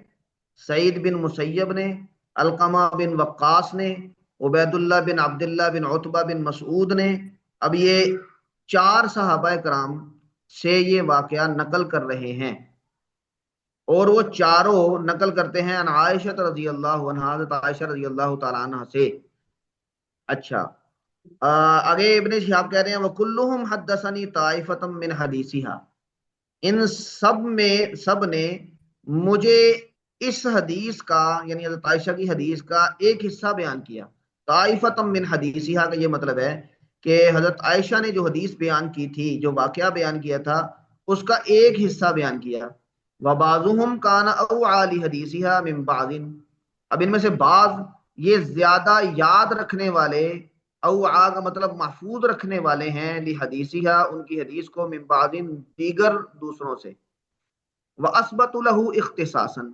سعید بن مسیب نے، علقمہ بن وقاص نے، عبید اللہ بن عبداللہ بن عتبہ بن مسعود نے. اب یہ 4 صحابہ کرام سے یہ واقعہ نقل کر رہے ہیں اور وہ چاروں نقل کرتے ہیں عن عائشہ رضی اللہ عنہا، حضرت عائشہ رضی اللہ تعالیٰ عنہ سے. اچھا آگے ابن شہاب کہہ رہے ہیں وَكُلُّهُمْ حَدَّثَنِي طَائِفَةً مِّنْ حَدِيثِهَا، ان سب نے مجھے اس حدیث کا یعنی حضرت عائشہ کی حدیث کا ایک حصہ بیان کیا. طائفۃ من حدیثہا کا یہ مطلب ہے کہ حضرت عائشہ نے جو حدیث بیان کی تھی، جو واقعہ بیان کیا تھا، اس کا ایک حصہ بیان کیا. وبعضهم کان اوعى لحدیثہا من بعض، اب ان میں سے بعض یہ زیادہ یاد رکھنے والے، اوعى کا مطلب محفوظ رکھنے والے ہیں، لحدیثہا ان کی حدیث کو، من بعض دیگر دوسروں سے. وَأَثْبَتُ لَهُ اختصاصاً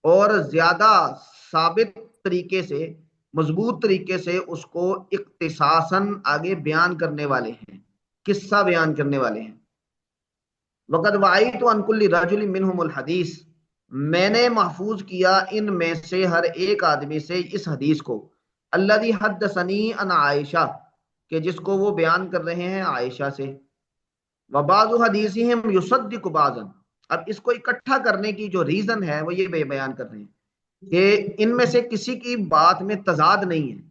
اور زیادہ ثابت طریقے سے، مضبوط طریقے سے اس کو اختصاصاً آگے بیان کرنے والے ہیں، قصہ بیان کرنے والے ہیں. وَقَدْ وَعَيْتُ عَنْ كُلِّ رَجُلٍ مِّنْهُمُ الْحَدِيث، میں نے محفوظ کیا ان میں سے ہر ایک آدمی سے اس حدیث کو، الذي حدثني عن عائشہ، کہ جس کو وہ بیان کر رہے ہیں عائشہ سے. وَبَعْضُ حَدِيثِهِمْ يُصَدِّقُ بَعْضًا، اب اس کو اکٹھا کرنے کی جو ریزن ہے وہ یہ بیان کر رہے ہیں کہ ان میں سے کسی کی بات میں تضاد نہیں ہے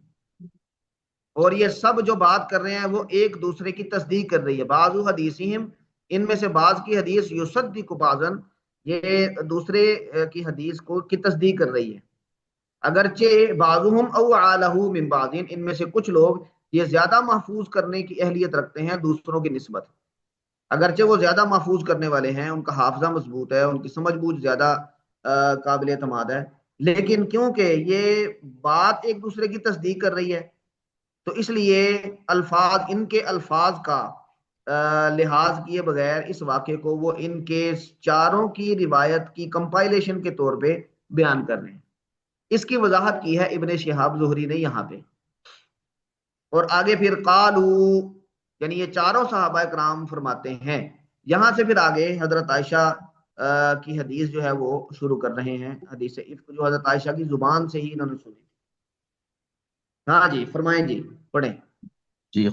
اور یہ سب جو بات کر رہے ہیں وہ ایک دوسرے کی تصدیق کر رہی ہے. بعض حدیثہم، ان میں سے بعض کی حدیث، یصدق بعضاً، یہ دوسرے کی حدیث کو کی تصدیق کر رہی ہے. اگرچہ بعضهم اوعى له من بعض، ان میں سے کچھ لوگ یہ زیادہ محفوظ کرنے کی اہلیت رکھتے ہیں دوسروں کی نسبت، اگرچہ وہ زیادہ محفوظ کرنے والے ہیں، ان کا حافظہ مضبوط ہے، ان کی سمجھ بوجھ زیادہ قابل اعتماد ہے، لیکن کیونکہ یہ بات ایک دوسرے کی تصدیق کر رہی ہے تو اس لیے الفاظ، ان کے الفاظ کا لحاظ کیے بغیر اس واقعے کو وہ ان کے چاروں کی روایت کی کمپائلیشن کے طور پہ بیان کر رہے ہیں. اس کی وضاحت کی ہے ابن شہاب زہری نے یہاں پہ. اور آگے پھر قالو، یعنی یہ چاروں صحابہ کرام فرماتے ہیں. یہاں سے پھر آگے حضرت عائشہ کی حدیث جو ہے وہ شروع کر رہے ہیں، حدیث افک جو حضرت عائشہ کی زبان سے ہی انہوں نے سنی. ہاں جی فرمائیں جی، پڑھیں. جی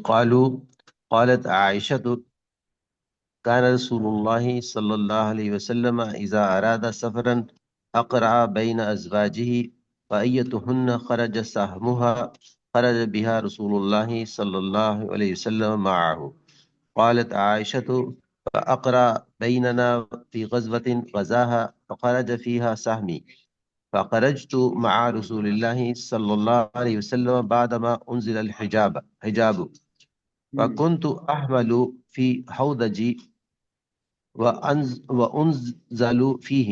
قالت عائشة كان رسول الله صلى الله عليه وسلم إذا أراد سفرا أقرع بين أزواجه فأيتهن خرج سهمها خرج بها رسول الله صلى الله عليه وسلم معه. قالت عائشة فأقرع بيننا في غزوة غزاها فخرج فيها سهمي فخرجت مع رسول الله صلى الله عليه وسلم بعدما أنزل الحجاب فكنت أحمل في حوضجي وأنزل فيه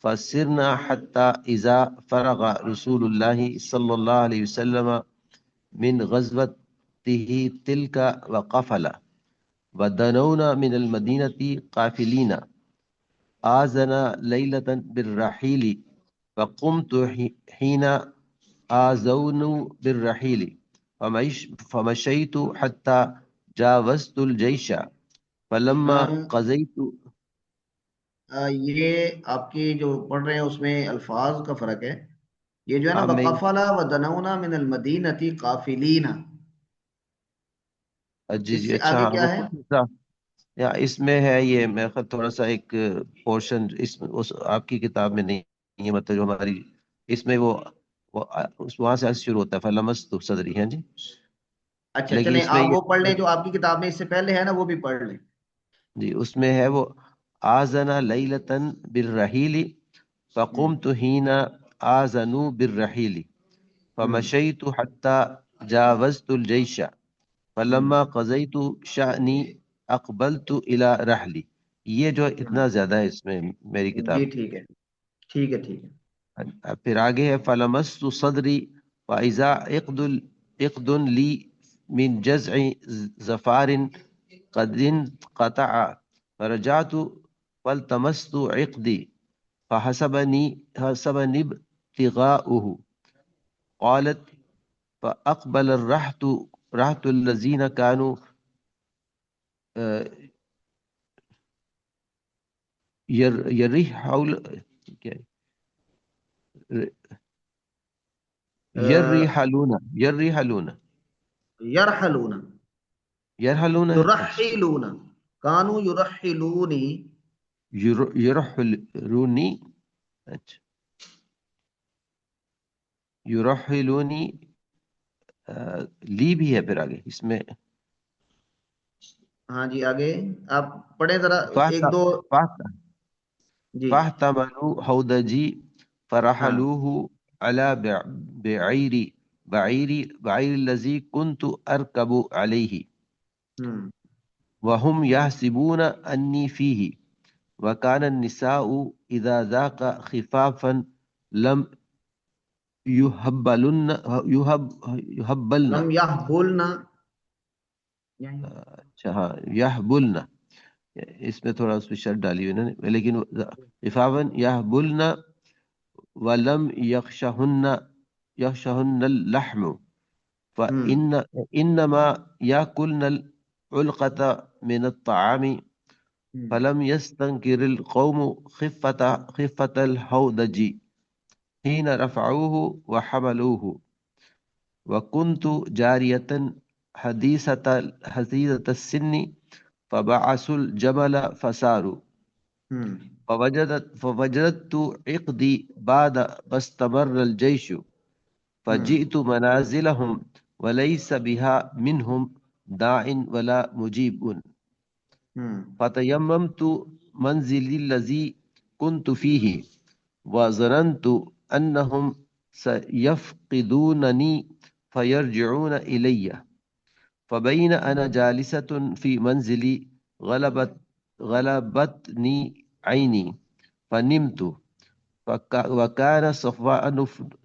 فسرنا حتى إذا فرغ رسول الله صلى الله عليه وسلم من غزوته تلك وقفل ودنونا من المدينة قافلين آذنا ليلة بالرحيل فقمت حين آذون بالرحيل فمشيت حتى جاوزت الجيش فلما قضيت. یہ آپ کی جو پڑھ رہے ہیں اس میں الفاظ کا فرق ہے. یہ جو ہے نا وقفل ودنونا من المدینۃ قافلین، جی اس سے اچھا آگے کیا ہے؟ یا اس میں ہے یہ میں تھوڑا سا ایک پورشن اس آپ کی کتاب میں نہیں ہے، مطلب جو ہماری اس میں وہ وہاں سے شروع ہوتا ہے فلمست صدری. ہیں جی اچھا لیکن چلیں اس میں آپ وہ پڑھ لیں جو آپ کی کتاب میں اس سے پہلے ہے نا، وہ بھی پڑھ لیں. جی اس میں ہے وہ آذنا لیلتن بالرحیل فقمت حین آذنوا بالرحیل فمشیت حتی جاوزت الجیش فلما قضیت شأنی اقبلت الى رحلی. یہ جو اتنا زیادہ ہے اس میں میری کتاب. جی ٹھیک ہے ٹھیک ہے ٹھیک ہے. پھر آگے ہے فلمست صدری فاذا عقد لی من جزع ظفار قد انقطع فرجعت فالتمست عقدي حسبني ابتغاؤه. قالت فأقبل رهط الذين كانوا يرحلون يرحلون يرحلون يرحلون يرحلون كانوا يرحلوني يرحلوني. اچھا یرحلونی لی بھی ہے پھر آگے اس میں. ہاں جی آگے آپ پڑھیں ذرا ایک دو. جی فاحتملوا حودجی فرحلوه على بعير الذي كنت أركب عليه وهم يحسبون أني فيه. وكان النساء إذا ذاق خفافا لم يهبلن لم يحبلن اچھا ہاں يحبلن اس میں تھوڑا اس پہ شرط ڈالی ہوئی انہوں نے لیکن خفافا يحبلن ولم يخشهن اللحم فإنما يأكلن العلقة من الطعام. فلم يستنكر القوم خفة الهودج حين رفعوه وحملوه. وكنت جارية حديثة السن فبعثوا الجمل فساروا. فوجدت عقدي بعد ما استمر الجيش فجئت منازلهم وليس بها منهم داع ولا مجيب. فتيممت منزلي الذي كنت فيه وظننت أنهم سيفقدونني فيرجعون إلي. فبين أنا جالسة في منزلي غلبتني عيني فنمت. وكان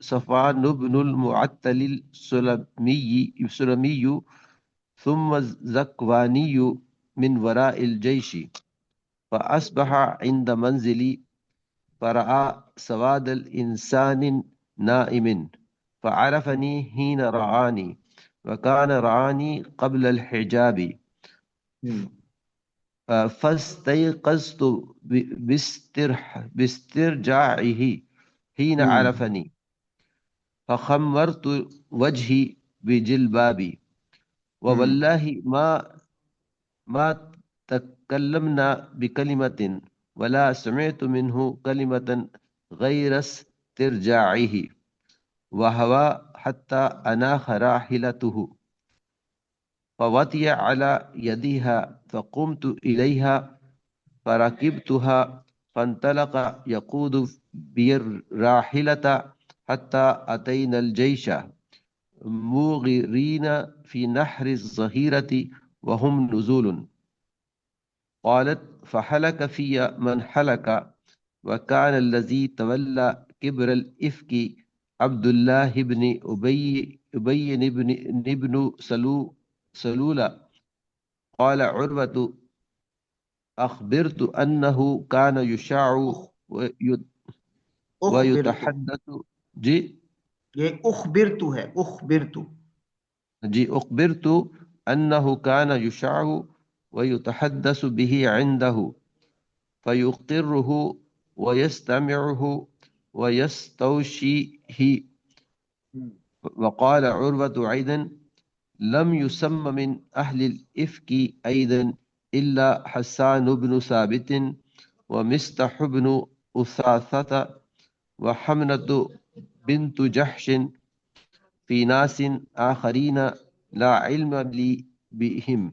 صفوان بن المعتل السلمي ثم الزكواني من وراء الجيش. فأصبح عند منزلي فرأى سواد الإنسان نائم فعرفني حين رآني. وكان رآني قبل الحجاب. فاستيقظت باسترجاعه حين عرفني فخمرت وجهي بجلبابي. ووالله ما تكلمنا بكلمة ولا سمعت منه كلمة غير استرجاعه. وهوى حتى أناخ راحلته فوطي على يديها فقمت إليها فركبتها فانطلق يقود بي الراحلة حتى أتينا الجيش مغرين في نحر الظهيرة وهم نزول. قالت فحلك في من حلك. وكان الذي تولى كبر الإفك عبد الله بن أبي بن سلولة. قال عروة أخبرت أنه كان يشاع ويتحدث جي یہ اخبرت ہے اخبرت جی أخبرت أنه كان يشاع ويتحدث به عنده فيقره ويستمعه ويستوشيه. وقال عروة أيضا لم يسم من أهل الإفك أيضا إلا حسان بن ثابت ومستح بن أثاثة وحمنة بنت جحش في ناس آخرين لا علم لي بهم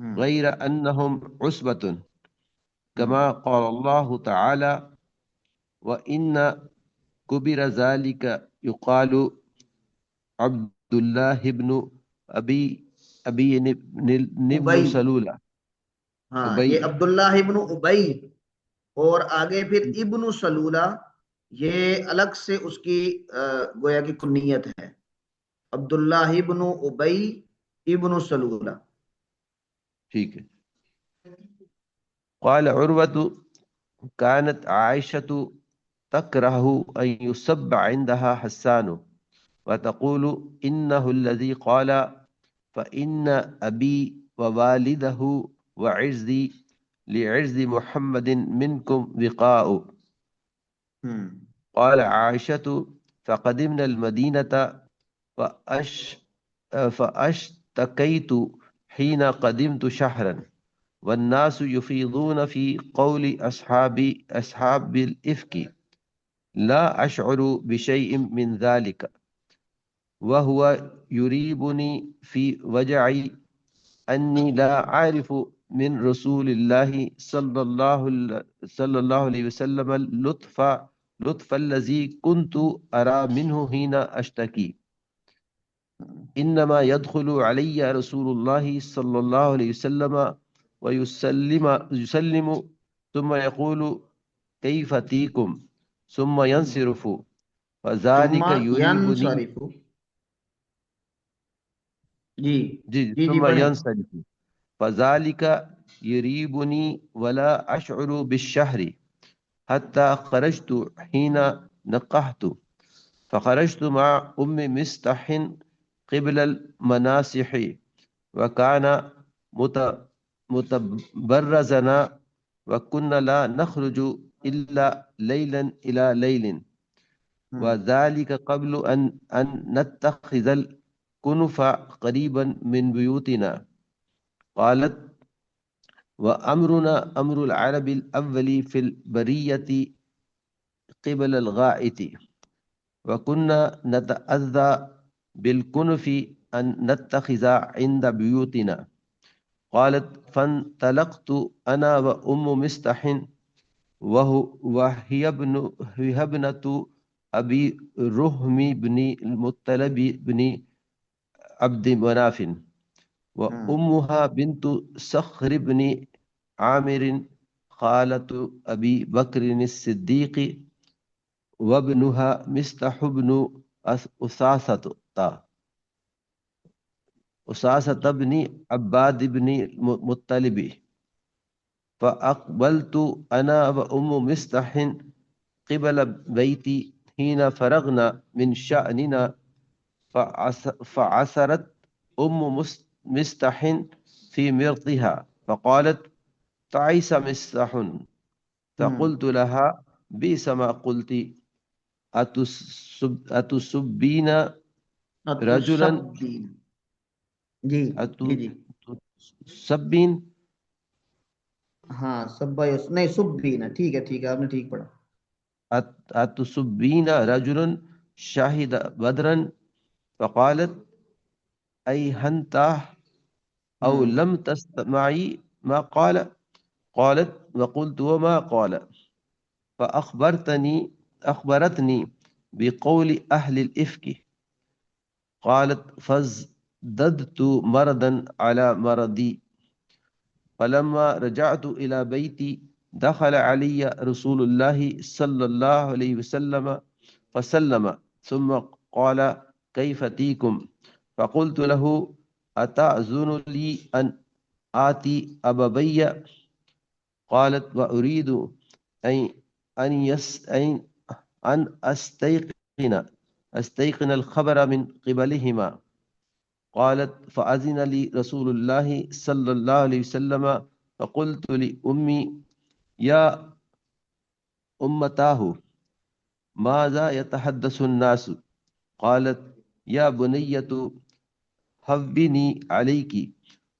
غير أنهم عصبة كما قال الله تعالى وإن كبر ذلك يقال عبد الله بن أبي بن سلولة. ہاں یہ عبداللہ ابن ابی اور آگے پھر ابن سلولہ یہ الگ سے اس کی گویا کی کنیت ہے عبداللہ ابن ابی ابن سلولہ. ٹھیک ہے. قال عروة كانت عائشة تكره أن يسب عندها حسان وتقول إنه الذي قال فإن أبي ووالده وعزي لعز محمد منكم وقاء. قال عائشة فقدمنا المدينة فأشتكيت حين قدمت شهرا والناس يفيضون في قول أصحاب الإفك لا أشعر بشيء من ذلك وهو يريبني في وجعي أني لا أعرف من رسول الله صلى الله عليه وسلم لطف الذي كنت أرى منه حين أشتكي إنما يدخل علي رسول الله صلى الله عليه وسلم ويسلم ثم يقول كيف تيكم ثم ينصرف ثم فذلك يريبني ينصرف. جی جی ثم پڑھیں. ينصرف فذلك يريبني ولا أشعر بالشهر حتى خرجت حين نقحت فخرجت مع مستح قبل المناصح وكان متبرزنا وكنا لا نخرج إلا ليلا إلى ليل وذلك قبل أن نتخذ الكنف قريبا من بيوتنا. قالت وأمرنا أمر العرب الأول في البرية قبل الغائط وكنا نتأذى بالكنف أن نتخذ عند بيوتنا. قالت فانطلقت أنا مستح وهي ابنة أبي رهم بن المطلب بن عبد مناف وأمها بنت صخر بن عامر خالة أبي بكر الصديق وابنها مستح بن أساسة بن عباد بن مطلب. فأقبلت أنا مستح قبل بيتي حين فرغنا من شأننا فعثرت مستح في مرضها فقالت تعيس مستح. فقلت لها بئس ما قلت أتسبين رجلا جی جی جی أتسبين ہاں سبا نہیں سبین، ٹھیک ہے ٹھیک ہے، آپ نے ٹھیک پڑھا. أتسبين رجلا شهد بدرا فقالت أي هنت أو لم تستمعي ما قال. قالت وقلت وما قال. أخبرتني بقول أهل الإفك. قالت فازددت مرضا على مرضي. فلما رجعت إلى بيتي دخل علي رسول الله صلى الله عليه وسلم فسلم ثم قال كيف تيكم. فقلت له أتأذن لي أن آتي أبا بي. قالت وأريد أن أستيقن الخبر من قبلهما. قالت فأذن لي رسول الله صلى الله عليه وسلم فقلت لأمي يا أمتاه ماذا يتحدث الناس. قالت يا بنية هبني عليك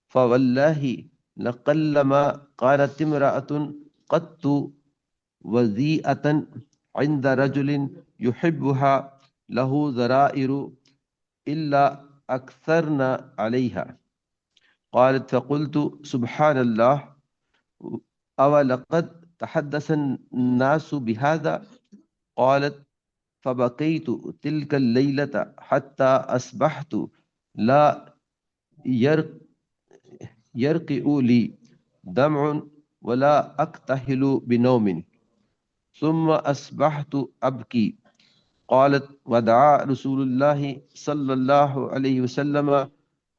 فوالله لقلما قالت امرأة قط وذيئة عند رجل يحبها له ذرائر إلا أكثرنا عليها. قالت فقلت سبحان الله أولقد تحدث الناس بهذا. قالت فبكيت تلك الليلة حتى أصبحت لا يرقئ لي دمع ولا أكتحل بنوم ثم أصبحت أبكي. قالت ودعا رسول الله صلى الله عليه وسلم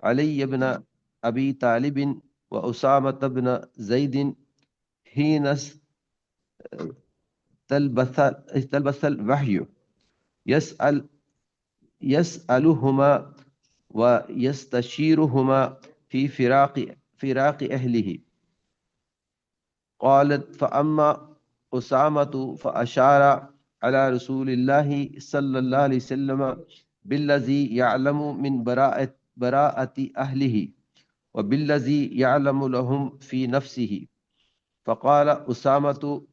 علي بن أبي طالب وأسامة بن زيد حين تلبس الوحي يسألهما ويستشيرهما في فراق أهله. قالت فأما أسامة فأشار على رسول الله صلى الله عليه وسلم بالذي يعلم من براءة أهله وبالذي يعلم لهم في نفسه. فقال أسامة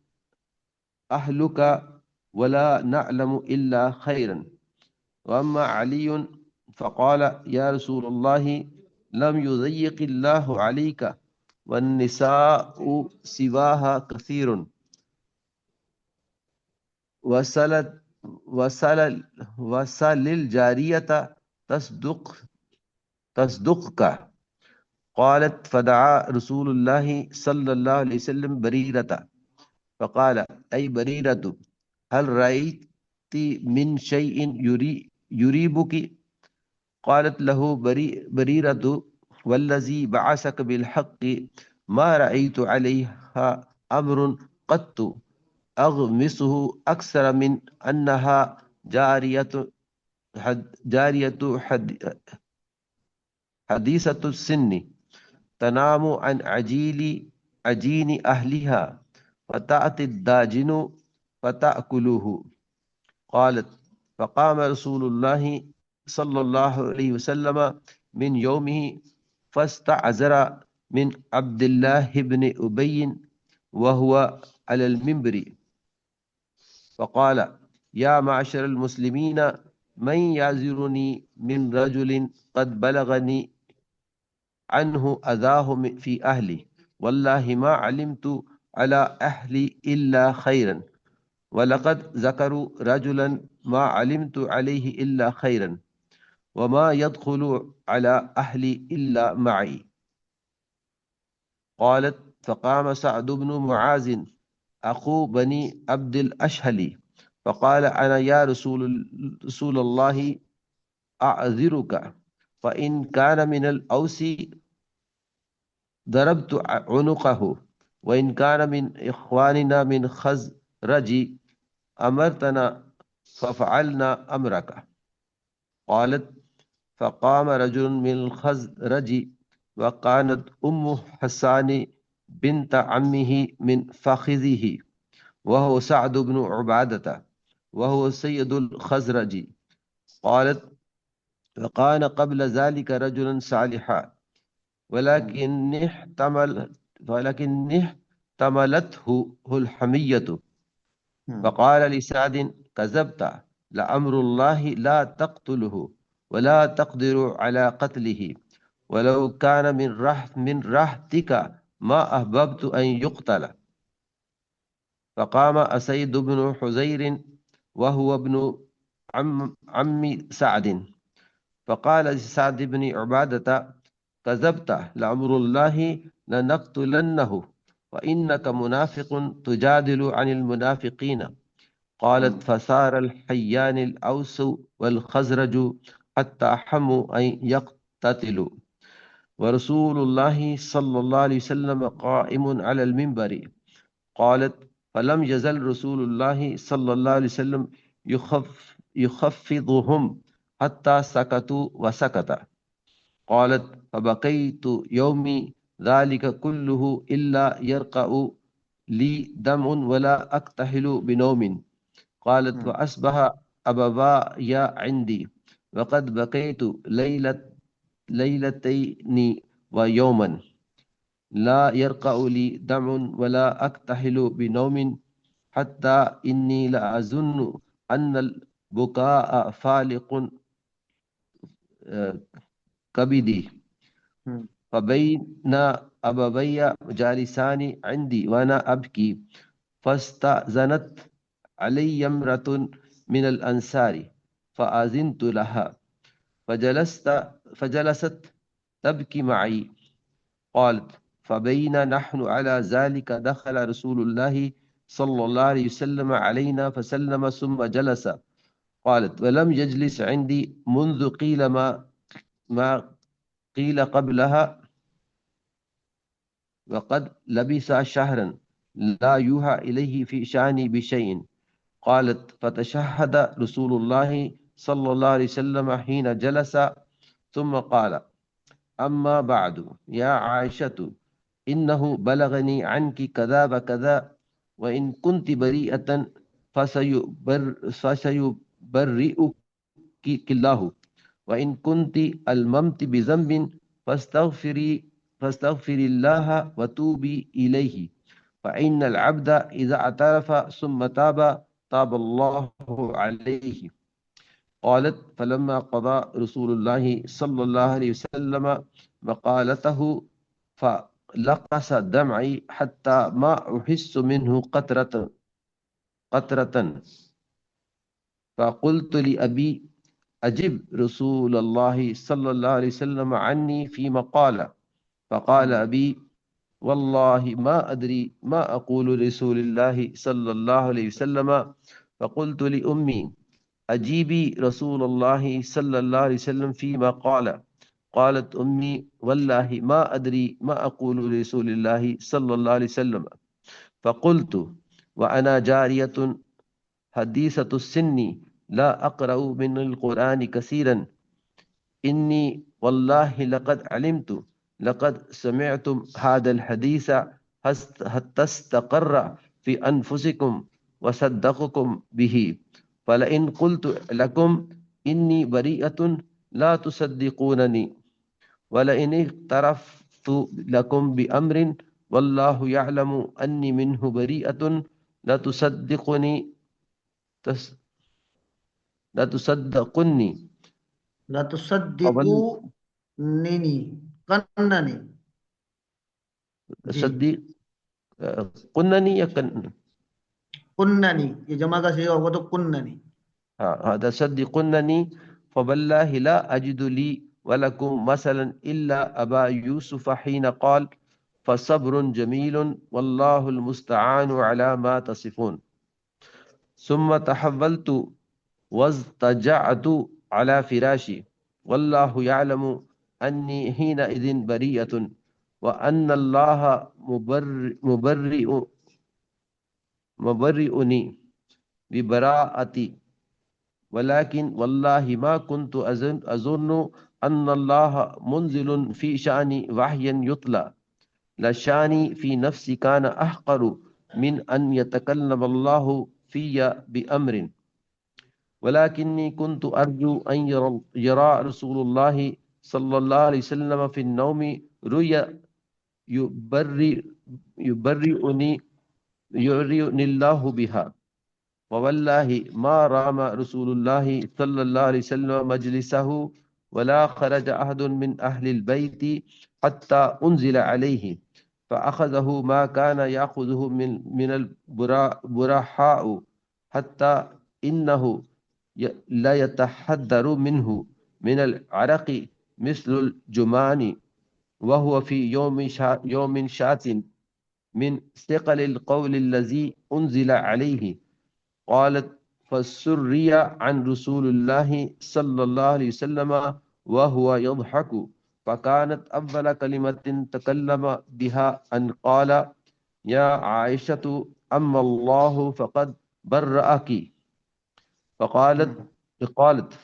أهلك ولا نعلم إلا خيرا. وأما علي فقال يا رسول الله لم يضيق الله عليك والنساء سواها كثير وسل الجارية تصدقك. قالت فدعا رسول الله صلى الله عليه وسلم بريرة فقال أي بريرة هل رأيت من شيء يريبك؟ قالت له بريرة والذي بعثك بالحق ما رأيت عليها أمر قط أغمسه أكثر من أنها جارية حديثة السن تنام عن عجين أهلها فتأتي الداجن فتأكله. قالت فقام رسول الله صلى الله عليه وسلم من يومه فاستعذر من عبد الله بن أبي وهو على المنبر فقال يا معشر المسلمين من يعذرني من رجل قد بلغني عنه أذاه في أهلي والله ما علمت على أهلي إلا خيرا ولقد ذكروا رجلا ما علمت عليه إلا خيرا وما يدخل على أهلي إلا معي. قالت فقام سعد بن معاذ أخو بني عبد الأشهل فقال أنا يا رسول الله أعذرك فإن كان من الأوس ضربت عنقه وإن كان من إخواننا من خزرج أمرتنا ففعلنا أمرك. قالت فقام رجل من الخزرج وكانت أم حسان بنت عمه من فخذه وهو سعد بن عبادة وهو سيد الخزرج. قالت وكان قبل ذلك رجلا صالحا ولكن احتملته الحمية. فقال لسعد كذبت لأمر الله لا تقتله ولا تقدر على قتله ولو كان من رحتك ما أحببت أن يقتل. فقام أسيد بن حزير وهو ابن عم سعد فقال لسعد بن عبادة كذبت لأمر الله لنقتلنه وإنك منافق تجادل عن المنافقين. قالت فصار الحيان الأوس والخزرج حتى حموا أن يقتتلوا ورسول الله صلى الله عليه وسلم قائم على المنبر. قالت فلم يزل رسول الله صلى الله عليه وسلم يخفضهم حتى سكتوا وسكت. قالت فبقيت يومي ذلك كله إلا يرقع لي دم ولا أكتحل بنوم. قالت وأصبح أبوايا عندي وقد بقيت ليلتين ويوما لا يرقع لي دم ولا أكتحل بنوم حتى إني لأظن أن البكاء فالق كبدي. فبين أبوي جالسان عندي وأنا أبكي فاستأذنت علي امرأة من الأنصار فأذنت لها فجلست تبكي معي. قالت فبين نحن على ذلك دخل رسول الله صلى الله عليه وسلم علينا فسلم ثم جلس. قالت ولم يجلس عندي منذ قيل ما قيل قبلها وقد لبث شهرا لا يوحى إليه في شأني بشيء. قالت فتشهد رسول الله صلى الله عليه وسلم حين جلس ثم قال أما بعد يا عائشة إنه بلغني عنك كذا وكذا وإن كنت بريئة فسيبرئك الله وإن كنت الممت بذنب فاستغفري الله وتوبي إليه فإن العبد إذا اعترف ثم تاب تاب الله عليه. قالت فلما قضى رسول الله صلى الله عليه وسلم مقالته فلقس دمعي حتى ما أحس منه قطرة فقلت لأبي أجب رسول الله صلى الله عليه وسلم عني فيما قال. فقال أبي والله ما أدري ما أقول رسول الله صلى الله عليه وسلم. فقلت لأمي أجيبي رسول الله صلى الله عليه وسلم فيما قال. قالت أمي والله ما أدري ما أقول رسول الله صلى الله عليه وسلم. فقلت وأنا جارية حديثة السن لا أقرأ من القرآن كثيرا إني والله لقد علمت لقد سمعتم هذا الحديث حتى استقر في أنفسكم وصدقكم به فلئن قلت لكم إني بريئة لا تصدقونني ولئن اعترفت لكم بأمر والله يعلم أني منه بريئة لا تصدقني لا تصدقونني قنني جی قنني یا کن قنني یہ جمع کا صیغہ ہوگا تو قنني هذا صدقنني فوالله لا أجد لي ولكم مثلا إلا أبا يوسف حين قال فصبر جميل والله المستعان على ما تصفون. ثم تحولت واضطجعت على فراشي والله يعلم أني حينئذ بريئة وأن الله مبرئني ببراءتي ولكن والله ما كنت أظن أن الله منزل في شأني وحيا يطلع لشاني في نفسي كان أحقر من أن يتكلم الله في بأمر ولكني كنت أرجو أن يرى رسول الله صلى الله عليه وسلم في النوم رؤيا يبرئني الله بها ووالله ما رام رسول الله صلى الله عليه وسلم مجلسه ولا خرج أحد من أهل البيت حتى أنزل عليه فأخذه ما كان يأخذه من البرحاء حتى إنه لا يتحدر منه من العرق مثل الجمان وهو في يوم شات من ثقل القول الذي أنزل عليه. قالت فسري عن رسول الله صلى الله عليه وسلم وهو يضحك فكانت أول كلمة تكلم بها أن قال يا عائشة أما الله فقد برأك.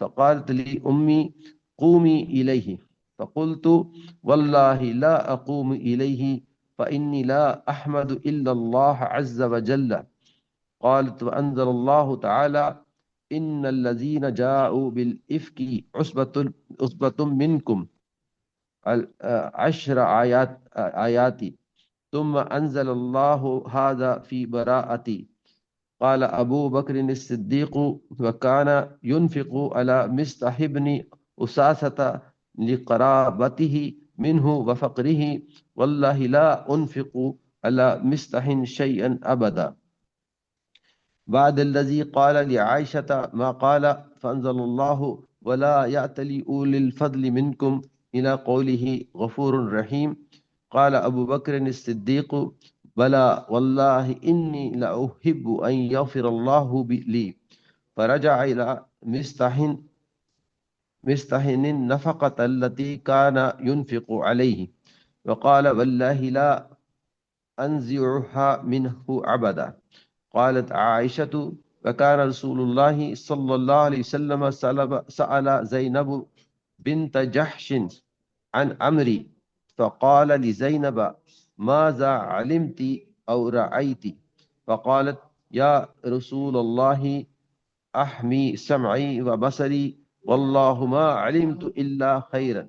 فقالت لي أمي قومي إليه. فقلت والله لا أقوم إليه فإني لا أحمد إلا الله عز وجل. قالت وأنزل الله تعالى إن الذين جاءوا بالإفك عصبة منكم 10 آيات ثم أنزل الله هذا في براءتي. قال أبو بكر الصديق وكان ينفق على مصطح بن أساسة لقرابته منه وفقره والله لا أنفق على مصطح شيئا أبدا. بعد الذي قال لعائشة ما قال فأنزل الله ولا يأتل أولي الفضل منكم إلى قوله غفور رحيم. قال أبو بكر الصديق بلى والله إني لأحب أن يغفر الله لي. فرجع إلى مستحن النفقة التي كان ينفق عليه وقال والله لا أنزعها منه أبدا. قالت عائشة وكان رسول الله صلى الله عليه وسلم سأل زينب بنت جحش عن أمري فقال لزينب ماذا علمت أو رأيت؟ فقالت يا رسول الله أحمي سمعي وبصري والله ما علمت إلا خيرا.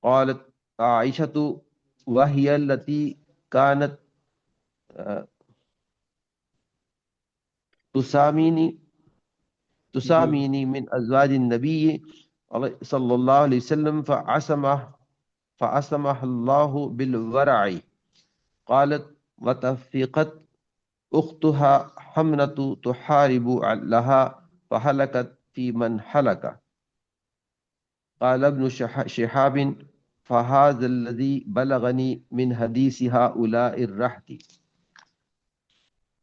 قالت عائشة وهي التي كانت تساميني من أزواج النبي صلى الله عليه وسلم فعصمه الله بالورع. قالت وتفقت أختها حمنة تحارب لها فهلكت في من هلك. قال ابن شهاب فهذا الذي بلغني من حديث هؤلاء الرهط.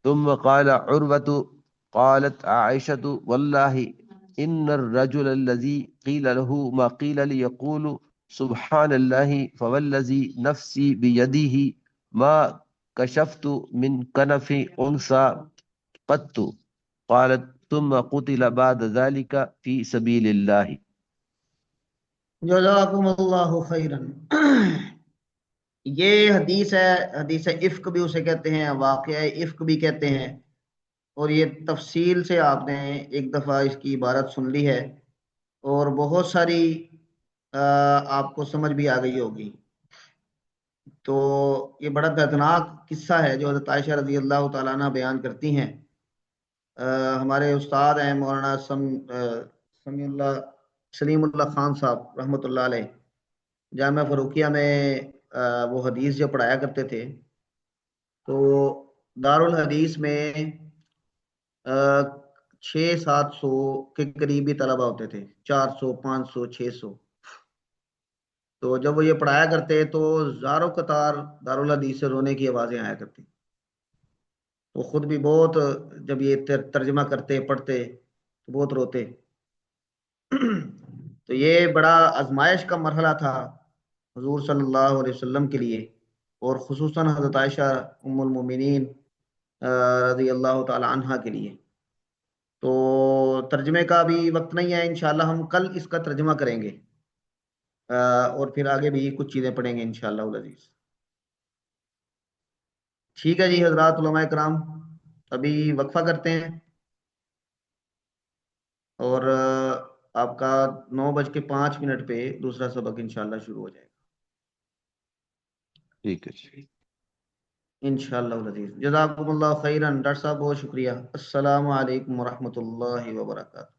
ثم قال عروة قالت عائشة والله إن الرجل الذي قيل له ما قيل ليقول سبحان الله فوالذي نفسي بيده ما كشفت من كنف أنثى قط. قالت ثم قتل بعد ذلك في سبيل الله. جزاکم اللہ خیرن. یہ حدیث ہے، حدیث افک بھی اسے کہتے ہیں، واقعہ افک بھی کہتے ہیں، اور یہ تفصیل سے آپ نے ایک دفعہ اس کی عبارت سن لی ہے اور بہت ساری آپ کو سمجھ بھی آ گئی ہوگی. تو یہ بڑا دردناک قصہ ہے جو حضرت عائشہ رضی اللہ تعالیٰ عنہ بیان کرتی ہیں. ہمارے استاد ہیں مولانا سلیم اللہ خان صاحب رحمۃ اللہ علیہ، جامعہ فروقیہ میں وہ حدیث جو پڑھایا کرتے تھے. تو دارالحدیث میں 600-700 کے قریبی طلبہ ہوتے تھے، 400 500 600. تو جب وہ یہ پڑھایا کرتے تو زاروں قطار دارالحدیث سے رونے کی آوازیں آیا کرتی. وہ خود بھی بہت، جب یہ ترجمہ کرتے پڑھتے تو بہت روتے. تو یہ بڑا آزمائش کا مرحلہ تھا حضور صلی اللہ علیہ وسلم کے لیے، اور خصوصاً حضرت عائشہ ام المومنین رضی اللہ تعالی عنہا کے لیے. تو ترجمے کا بھی وقت نہیں ہے، انشاءاللہ ہم کل اس کا ترجمہ کریں گے اور پھر آگے بھی کچھ چیزیں پڑھیں گے انشاءاللہ العزیز. ٹھیک ہے جی حضرات علماء کرام، ابھی وقفہ کرتے ہیں اور آپ کا 9:05 پہ دوسرا سبق انشاءاللہ شروع ہو جائے گا. ٹھیک ہے انشاءاللہ العزیز. جزاکم اللہ خیرن. ڈاکٹر صاحب بہت شکریہ. السلام علیکم ورحمۃ اللہ وبرکاتہ.